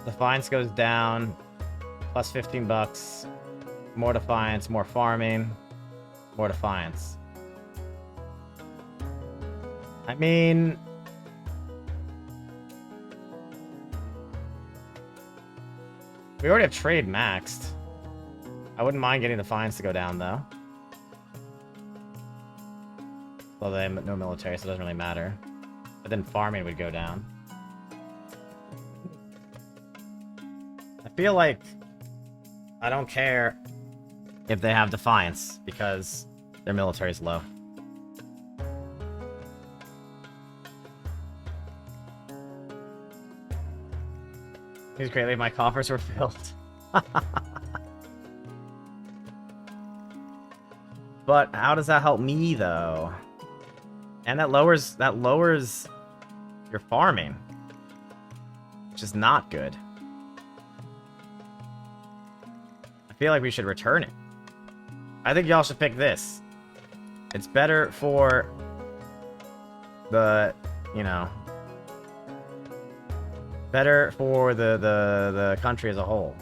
Defiance goes down. Plus 15 bucks. More defiance, more farming. More defiance. I mean... we already have trade maxed. I wouldn't mind getting defiance to go down, though. Well, they have no military, so it doesn't really matter. But then farming would go down. I feel like I don't care if they have defiance, because their military is low. He's greatly, my coffers were filled. But how does that help me, though? And that lowers your farming. which is not good. I feel like we should return it. I think y'all should pick this. It's better for the, you know, better for the country as a whole.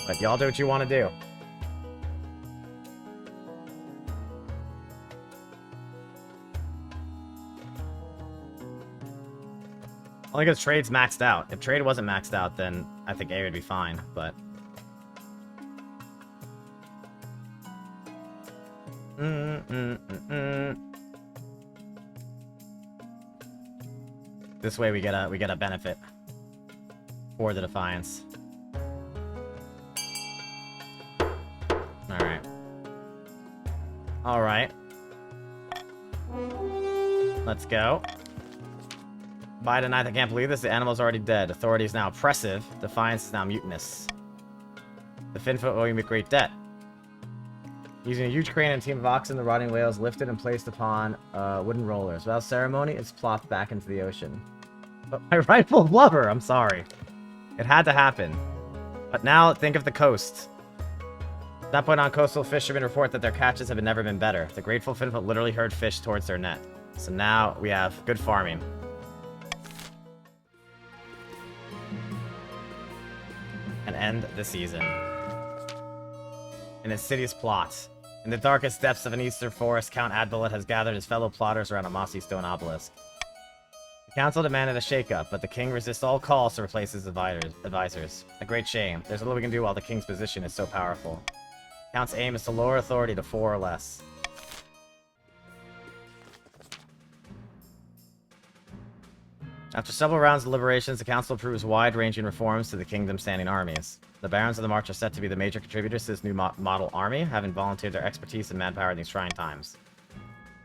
But y'all do what you want to do. Only because trade's maxed out. If trade wasn't maxed out, then I think A would be fine, but... This way we get a benefit for the Defiance. Alright. Alright. Let's go. Biden, I can't believe this. The animal's already dead. Authority is now oppressive. Defiance is now mutinous. The Finfoot owe you a great debt. Using a huge crane and a team of oxen, the rotting whale is lifted and placed upon wooden rollers. Without ceremony, it's plopped back into the ocean. But my rightful lover, I'm sorry. It had to happen. But now, think of the coast. At that point on, coastal fishermen report that their catches have never been better. The grateful Finfoot literally herd fish towards their net. So now we have good farming. And end the season. An insidious plot. In the darkest depths of an eastern forest, Count Adbalat has gathered his fellow plotters around a mossy stone obelisk. The council demanded a shakeup, but the king resists all calls to replace his advisors. A great shame. There's little we can do while the king's position is so powerful. Count's aim is to lower authority to 4 or less. After several rounds of deliberations, the council approves wide-ranging reforms to the kingdom's standing armies. The barons of the march are set to be the major contributors to this new model army, having volunteered their expertise and manpower in these trying times.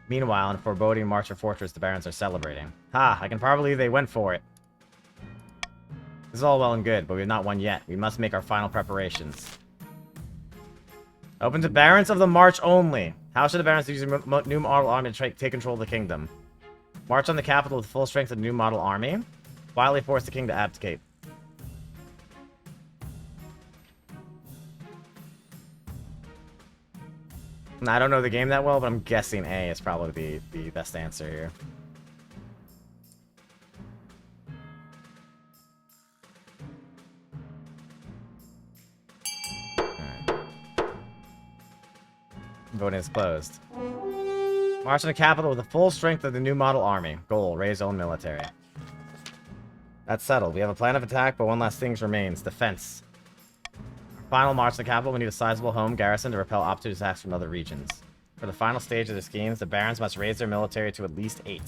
Meanwhile, in a foreboding march or fortress, the barons are celebrating. Ha! I can probably believe they went for it. This is all well and good, but we have not won yet. We must make our final preparations. Open to barons of the march only. How should the barons use a new model army to take control of the kingdom? March on the capital with full strength of the new model army. Quietly force the king to abdicate. I don't know the game that well, but I'm guessing A is probably the best answer here. Alright. Voting is closed. March on the capital with the full strength of the new model army. Goal, raise own military. That's settled. We have a plan of attack, but one last thing remains. Defense. Final march to the capital, we need a sizable home garrison to repel opportunity attacks from other regions. For the final stage of the schemes, the barons must raise their military to at least 8.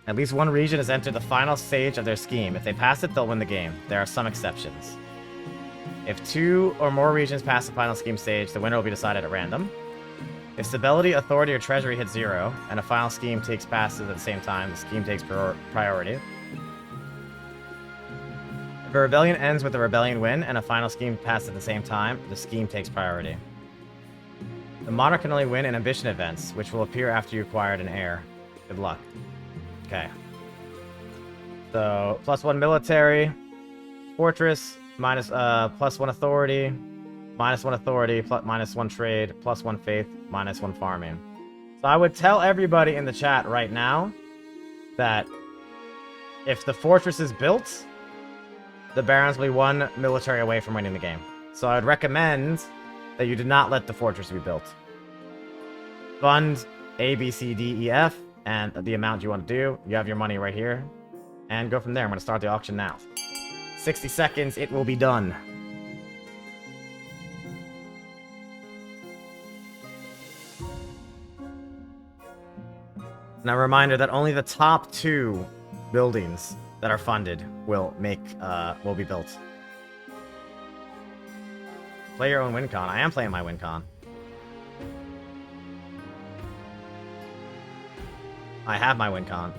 At least one region has entered the final stage of their scheme. If they pass it, they'll win the game. There are some exceptions. If 2 or more regions pass the final scheme stage, the winner will be decided at random. If stability, authority, or treasury hit 0, and a final scheme takes passes at the same time, the scheme takes priority. If a rebellion ends with a rebellion win, and a final scheme passes at the same time, the scheme takes priority. The monarch can only win in ambition events, which will appear after you acquired an heir. Good luck. Okay. So, +1 military, fortress, minus, +1 authority, -1 authority, -1 trade, +1 faith, -1 farming. So I would tell everybody in the chat right now that if the fortress is built, the barons will be 1 military away from winning the game. So I would recommend that you do not let the fortress be built. Fund A, B, C, D, E, F, and the amount you want to do. You have your money right here. And go from there. I'm going to start the auction now. 60 seconds, it will be done. Now, a reminder that only the top 2 buildings that are funded will be built. Play your own WinCon. I am playing my WinCon. I have my WinCon.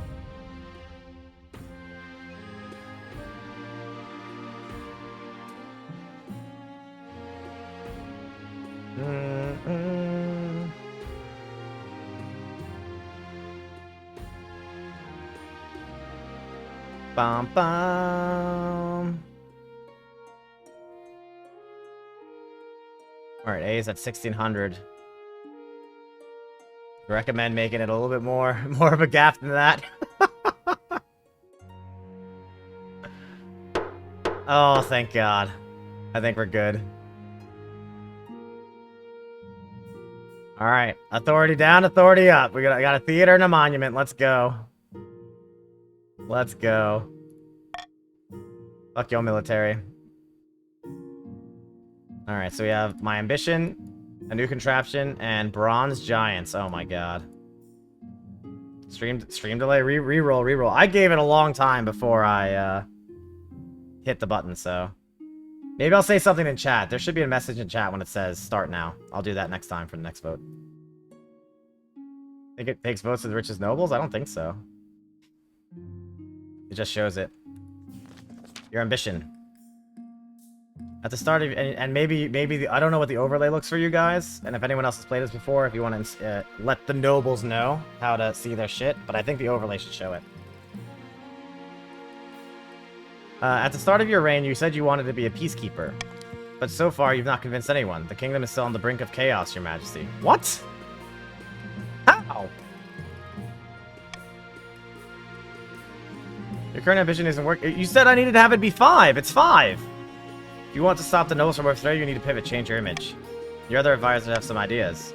Bum, bum. Alright, A is at 1600. Recommend making it a little bit more of a gap than that. Oh, thank God. I think we're good. Alright, authority down, authority up. We got a theater and a monument. Let's go. Let's go. Fuck your military. Alright, so we have my ambition, a new contraption, and bronze giants. Oh my God. Stream delay, reroll. I gave it a long time before I hit the button, so maybe I'll say something in chat. There should be a message in chat when it says start now. I'll do that next time for the next vote. Think it takes votes to the richest nobles? I don't think so. It just shows it. Your ambition. At the start of, and maybe I don't know what the overlay looks for you guys, and if anyone else has played this before, if you want to let the nobles know how to see their shit, but I think the overlay should show it. At the start of your reign, you said you wanted to be a peacekeeper, but so far you've not convinced anyone. The kingdom is still on the brink of chaos, your majesty. What? How? Your current ambition isn't working. You said I needed to have it be 5. It's 5. If you want to stop the nobles from overthrowing, you need to pivot, change your image. Your other advisors have some ideas.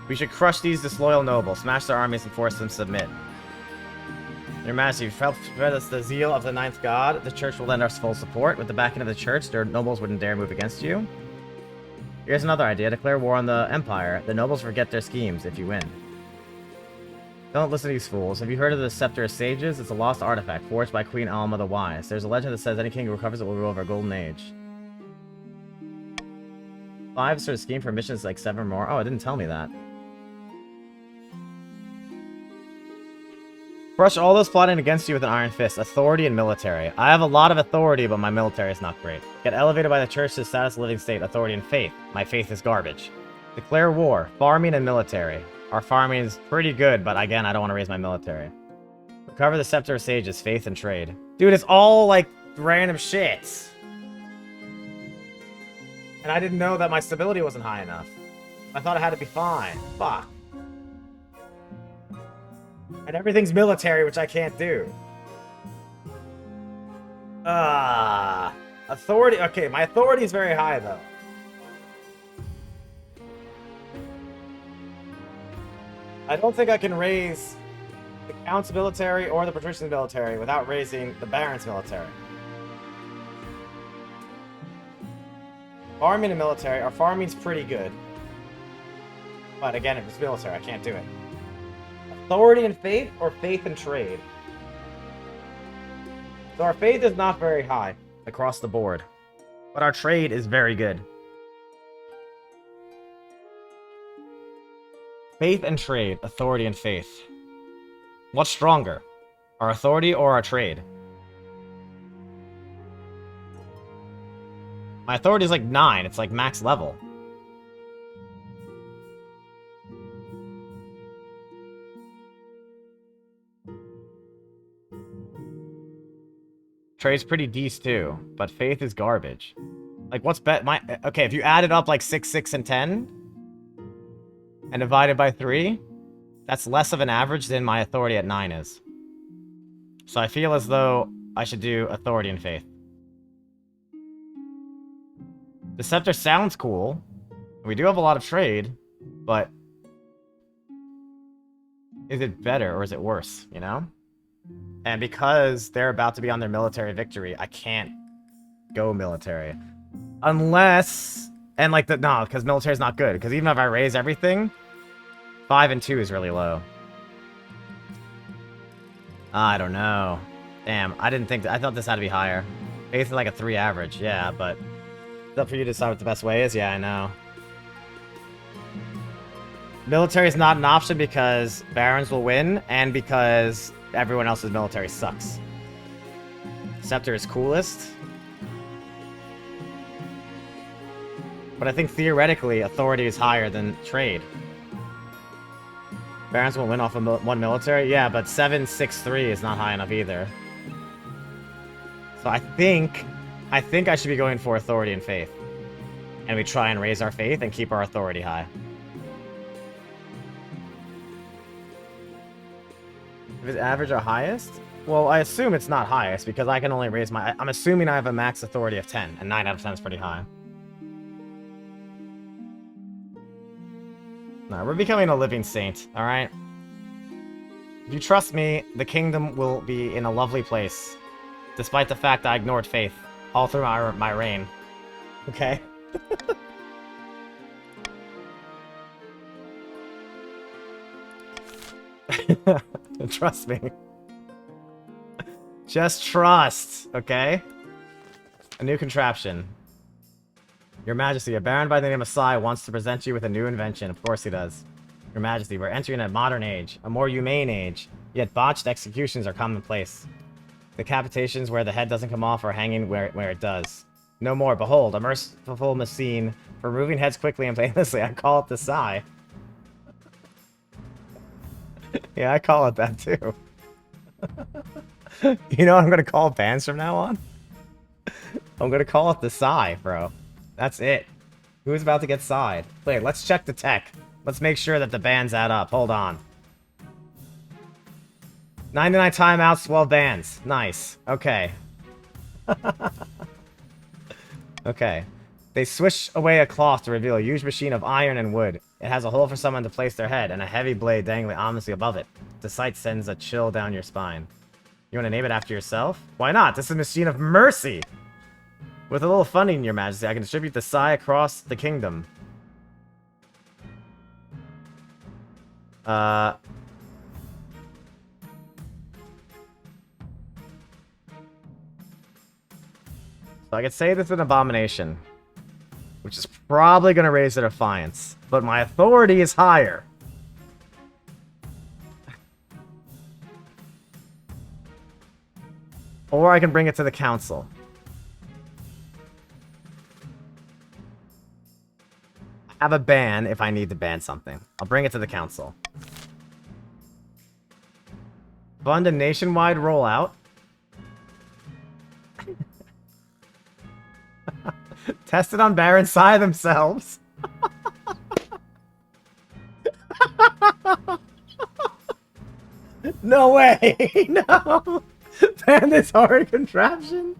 We should crush these disloyal nobles, smash their armies, and force them to submit. Your Majesty, you've helped spread us the zeal of the ninth god. The church will lend us full support. With the backing of the church, their nobles wouldn't dare move against you. Here's another idea. Declare war on the Empire. The nobles forget their schemes if you win. Don't listen to these fools. Have you heard of the Scepter of Sages? It's a lost artifact, forged by Queen Alma the Wise. There's a legend that says any king who recovers it will rule over a golden age. 5 sort of scheme for missions like 7 or more. Oh, it didn't tell me that. Crush all those plotting against you with an iron fist. Authority and military. I have a lot of authority, but my military is not great. Get elevated by the church to the status of living state. Authority and faith. My faith is garbage. Declare war. Farming and military. Our farming is pretty good, but again, I don't want to raise my military. Recover the Scepter of Sages, faith and trade. Dude, it's all, like, random shit. And I didn't know that my stability wasn't high enough. I thought it had to be fine. Fuck. And everything's military, which I can't do. Authority. Okay, my authority is very high, though. I don't think I can raise the Count's military or the Patrician military without raising the Baron's military. Farming and military. Our farming's pretty good. But again, if it's military, I can't do it. Authority and faith, or faith and trade? So our faith is not very high across the board. But our trade is very good. Faith and trade. Authority and faith. What's stronger? Our authority or our trade? My authority is like 9. It's like max level. Trade's pretty decent too, but faith is garbage. Like, what's okay, if you add it up like 6, 6, and 10, and divide it by 3, that's less of an average than my authority at 9 is. So I feel as though I should do authority and faith. The scepter sounds cool. We do have a lot of trade, but is it better or is it worse, you know? And because they're about to be on their military victory, I can't go military. Unless... And like no, because military's not good. Because even if I raise everything, 5 and 2 is really low. I don't know. Damn, I didn't think... I thought this had to be higher. Faith is like a 3 average, yeah, but... It's up for you to decide what the best way is? Yeah, I know. Military is not an option because barons will win, and because everyone else's military sucks. Scepter is coolest. But I think theoretically, authority is higher than trade. Barons won't win off of one military? Yeah, but 7, 6, 3 is not high enough either. So I think I should be going for authority and faith. And we try and raise our faith and keep our authority high. If it's average or highest? Well, I assume it's not highest because I can only raise my... I'm assuming I have a max authority of 10, and 9 out of 10 is pretty high. No, we're becoming a living saint, alright? If you trust me, the kingdom will be in a lovely place. Despite the fact I ignored faith all through my reign. Okay? Trust me. Just trust, okay? A new contraption. Your Majesty, a baron by the name of Sai wants to present you with a new invention. Of course he does. Your Majesty, we're entering a modern age, a more humane age, yet botched executions are commonplace. Decapitations where the head doesn't come off or hanging where it does. No more. Behold, a merciful machine for removing heads quickly and painlessly. I call it the Sai. Yeah, I call it that too. You know what I'm gonna call bands from now on? I'm gonna call it the Sai, bro. That's it. Who's about to get Side? Wait, let's check the tech. Let's make sure that the bands add up. Hold on. 99 timeouts, 12 bands. Nice. Okay. Okay. They swish away a cloth to reveal a huge machine of iron and wood. It has a hole for someone to place their head and a heavy blade dangling ominously above it. The sight sends a chill down your spine. You want to name it after yourself? Why not? This is a machine of mercy! With a little funding, Your Majesty, I can distribute the Sai across the kingdom. So I could say this is an abomination, which is probably going to raise a defiance, but my authority is higher. Or I can bring it to the council. I have a ban if I need to ban something. I'll bring it to the council. Fund a nationwide rollout. Tested on Baron Sai themselves. No way! No! Ban this horrid contraption?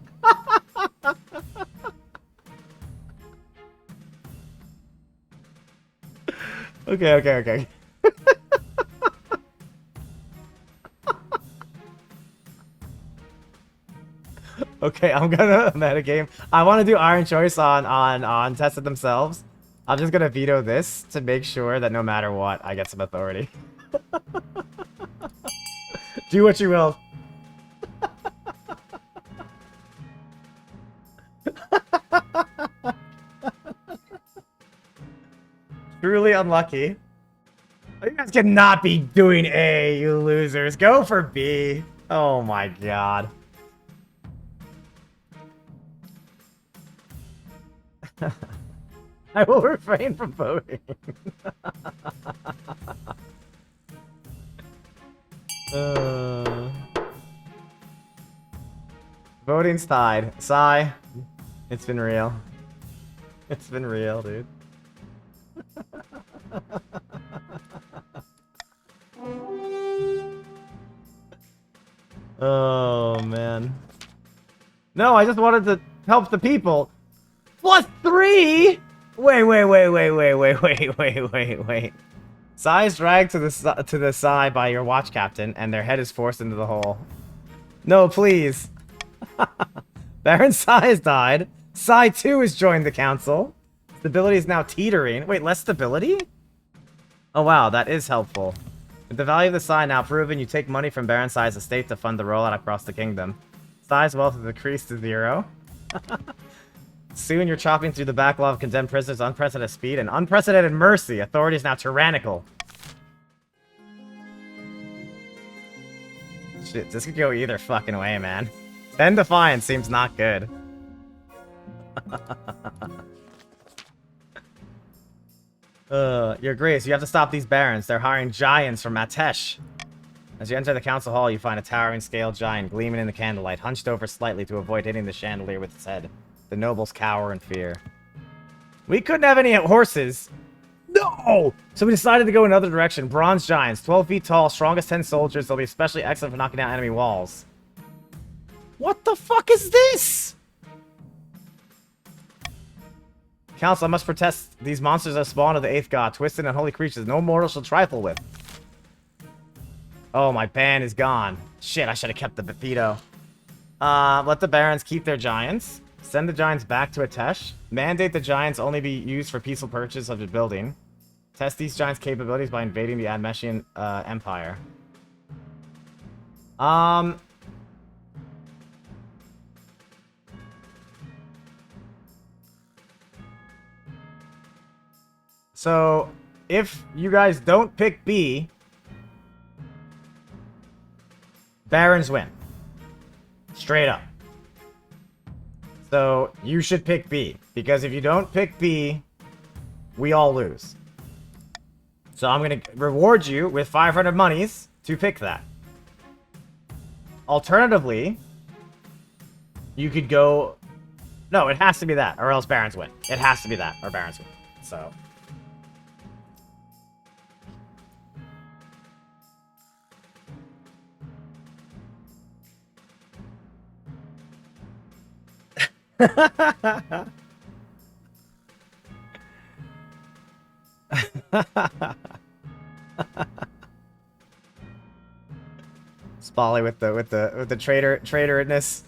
Okay. Okay, I'm gonna metagame. I want to do Iron Choice on Tested themselves. I'm just gonna veto this to make sure that no matter what, I get some authority. Do what you will. Truly unlucky. You guys cannot be doing A, you losers. Go for B. Oh my god. I will refrain from voting. Voting's tied. Sigh. It's been real. It's been real, dude. Oh, man. No, I just wanted to help the people. +3? Wait. Sai is dragged to the side by your watch captain, and their head is forced into the hole. No, please. Baron Sai has died. Sai too has joined the council. Stability is now teetering. Wait, less stability? Oh wow, that is helpful. With the value of the Sai now proven, you take money from Baron Sai's estate to fund the rollout across the kingdom. Sai's wealth is decreased to 0. Soon you're chopping through the backlog of condemned prisoners at unprecedented speed and unprecedented mercy. Authority is now tyrannical. Shit, this could go either fucking way, man. 10 Defiance seems not good. Your Grace, you have to stop these barons. They're hiring giants from Matesh. As you enter the council hall, you find a towering scaled giant gleaming in the candlelight, hunched over slightly to avoid hitting the chandelier with its head. The nobles cower in fear. We couldn't have any horses. No! So we decided to go another direction. Bronze giants, 12 feet tall, strongest 10 soldiers. They'll be especially excellent for knocking down enemy walls. What the fuck is this? Council, I must protest. These monsters are spawned of the 8th god, twisted and holy creatures no mortal shall trifle with. Oh, my ban is gone. Shit, I should have kept the veto. Let the barons keep their giants. Send the giants back to Atesh. Mandate the giants only be used for peaceful purchase of the building. Test these giants' capabilities by invading the Admeshian Empire. So, if you guys don't pick B, barons win. Straight up. So, you should pick B. Because if you don't pick B, we all lose. So I'm going to reward you with 500 monies to pick that. Alternatively, you could go... No, it has to be that, or else barons win. It has to be that, or barons win. So... Spolly with the traitorness.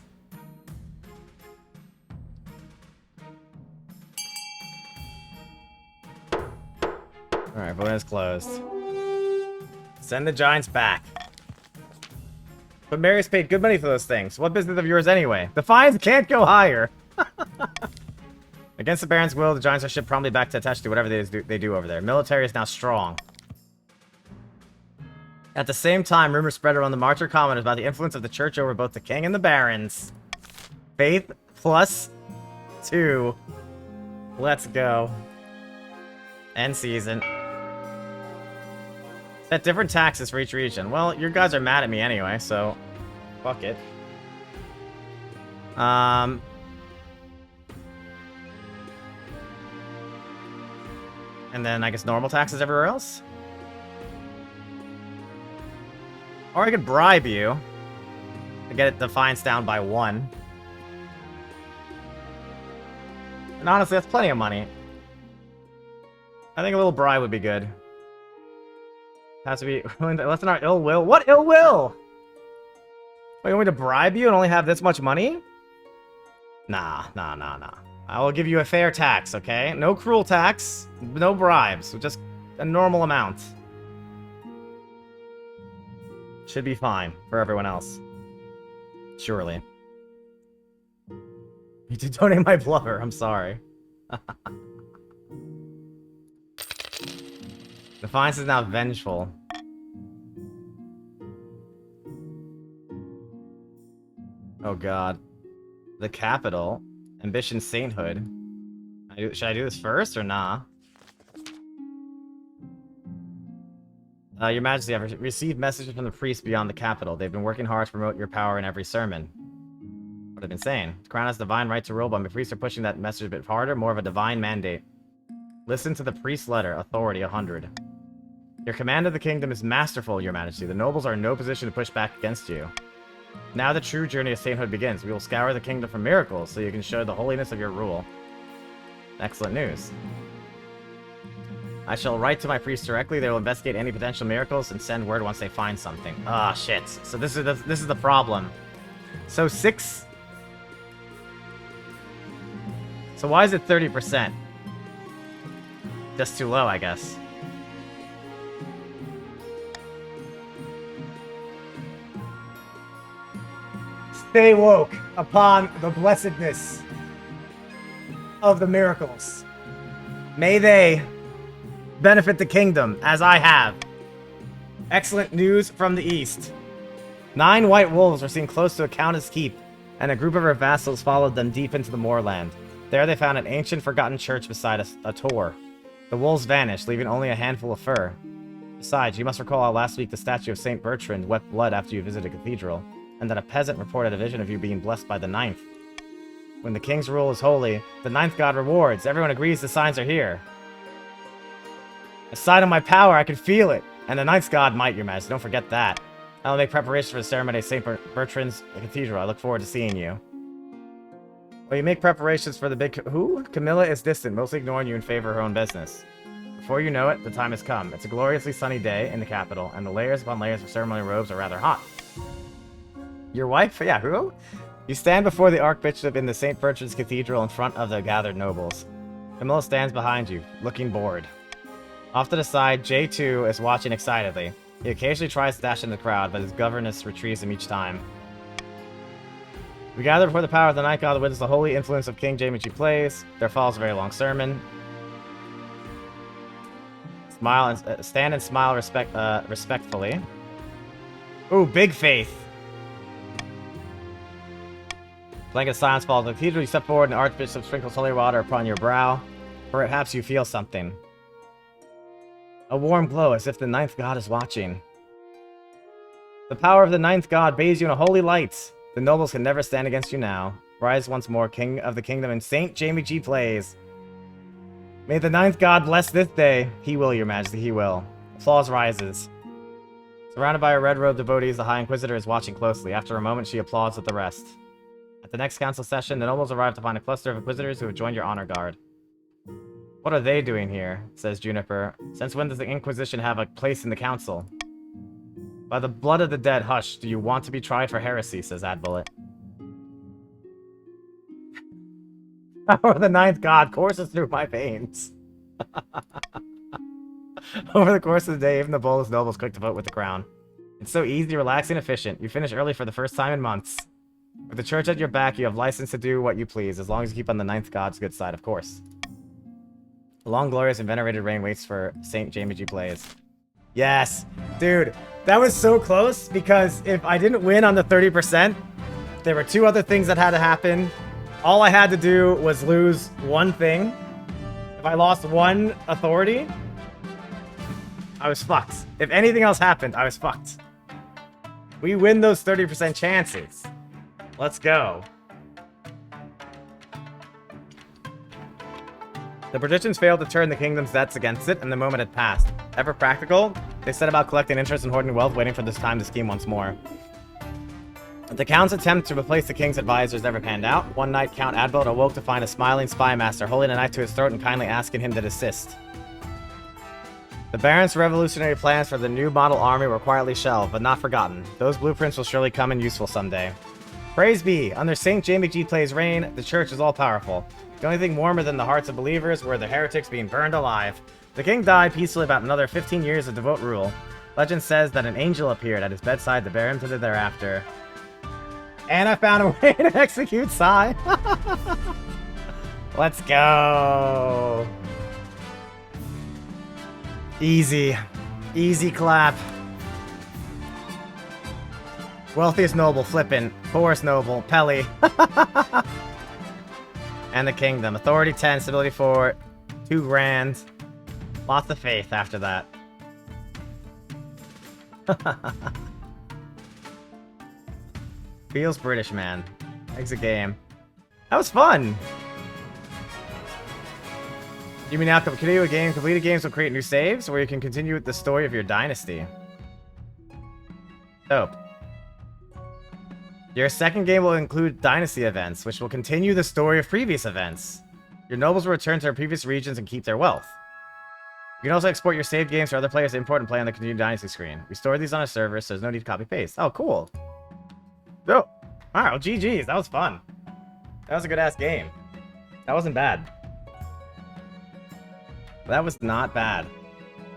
Alright, balloon is closed. Send the giants back. But Marius paid good money for those things. What business of yours anyway? The fines can't go higher. Against the Baron's will, the giants are shipped promptly back to attach to whatever they do over there. Military is now strong. At the same time, rumors spread around the Marcher Commons about the influence of the church over both the king and the barons. Faith +2. Let's go. End season. Set different taxes for each region. Well, your guys are mad at me anyway, so fuck it. And then I guess normal taxes everywhere else. Or I could bribe you to get the fines down by 1. And honestly, that's plenty of money. I think a little bribe would be good. Has to be less than our ill will. What ill will? Wait, you want me to bribe you and only have this much money? Nah. I will give you a fair tax, okay? No cruel tax, no bribes, just a normal amount. Should be fine for everyone else. Surely. You did donate my blubber, I'm sorry. Defiance is now vengeful. Oh god. The capital. Ambition sainthood. Should I do this first or nah? Your Majesty, I've received messages from the priests beyond the capital. They've been working hard to promote your power in every sermon. What have they been saying? The crown has divine right to rule, but the priests are pushing that message a bit harder, more of a divine mandate. Listen to the priest's letter, authority 100. Your command of the kingdom is masterful, Your Majesty. The nobles are in no position to push back against you. Now the true journey of sainthood begins. We will scour the kingdom for miracles, so you can show the holiness of your rule. Excellent news. I shall write to my priests directly. They will investigate any potential miracles and send word once they find something. Ah, shit. So this is the problem. So 6... So why is it 30%? Just too low, I guess. Stay woke upon the blessedness of the miracles. May they benefit the kingdom, as I have. Excellent news from the east. 9 white wolves were seen close to a countess' keep, and a group of her vassals followed them deep into the moorland. There they found an ancient, forgotten church beside a tor. The wolves vanished, leaving only a handful of fur. Besides, you must recall how last week the statue of Saint Bertrand wept blood after you visited a cathedral, and that a peasant reported a vision of you being blessed by the ninth. When the king's rule is holy, the ninth god rewards. Everyone agrees the signs are here. A sign of my power, I can feel it. And the ninth god might, your majesty. Don't forget that. I'll make preparations for the ceremony at St. Bertrand's Cathedral. I look forward to seeing you. Well, you make preparations for the big... Who? Camilla is distant, mostly ignoring you in favor of her own business. Before you know it, the time has come. It's a gloriously sunny day in the capital, and the layers upon layers of ceremonial robes are rather hot. Your wife? Yeah, who? You stand before the Archbishop in the St. Bertrand's Cathedral in front of the gathered nobles. Camilla stands behind you, looking bored. Off to the side, J2 is watching excitedly. He occasionally tries to dash in the crowd, but his governess retrieves him each time. We gather before the power of the Night God to witness the holy influence of King Jaime G. Plays. There follows a very long sermon. Smile and stand and smile respectfully. Ooh, big faith. Blanket silence falls on the cathedral. You step forward and the Archbishop sprinkles holy water upon your brow. Perhaps you feel something. A warm glow, as if the ninth god is watching. The power of the ninth god bathes you in a holy light. The nobles can never stand against you now. Rise once more, king of the kingdom, and Saint Jaime G. Plays. May the ninth god bless this day. He will, your majesty, he will. Applause rises. Surrounded by her red-robed devotees, the High Inquisitor is watching closely. After a moment, she applauds with the rest. At the next council session, the nobles arrive to find a cluster of Inquisitors who have joined your honor guard. What are they doing here? Says Juniper. Since when does the Inquisition have a place in the council? By the blood of the dead, hush. Do you want to be tried for heresy? Says Adbullet. Power of the ninth god courses through my veins. Over the course of the day, even the boldest nobles quick to vote with the crown. It's so easy, relaxing, efficient. You finish early for the first time in months. With the church at your back, you have license to do what you please, as long as you keep on the ninth god's good side, of course. A long, glorious, and venerated reign waits for Saint Jaime G. Plays. Yes! Dude, that was so close, because if I didn't win on the 30%, there were two other things that had to happen. All I had to do was lose one thing. If I lost one authority, I was fucked. If anything else happened, I was fucked. We win those 30% chances. Let's go. The Patricians failed to turn the kingdom's debts against it, and the moment had passed. Ever practical, they set about collecting interest and hoarding wealth, waiting for this time to scheme once more. The Count's attempt to replace the king's advisors never panned out. One night, Count Adbelt awoke to find a smiling spy master holding a knife to his throat and kindly asking him to desist. The Baron's revolutionary plans for the new model army were quietly shelved, but not forgotten. Those blueprints will surely come in useful someday. Praise be! Under St. Jaime G. Play's reign, the church is all-powerful. The only thing warmer than the hearts of believers were the heretics being burned alive. The king died peacefully about another 15 years of devout rule. Legend says that an angel appeared at his bedside to bear him to the thereafter. And I found a way to execute Sai. Let's go. Easy. Easy clap. Wealthiest noble, Flippin'. Poorest noble, Pelly. And the kingdom. Authority 10, stability 4, 2 grand. Lots of faith after that. Feels British, man. Exit game. That was fun! You mean now continue a game? Completed games will create new saves, where you can continue with the story of your dynasty. Dope. Your second game will include dynasty events, which will continue the story of previous events. Your nobles will return to their previous regions and keep their wealth. You can also export your saved games for other players to import and play on the Continue Dynasty screen. We store these on a server, so there's no need to copy-paste. Oh, cool. Oh, alright, well, GG's. That was fun. That was a good-ass game. That wasn't bad. That was not bad.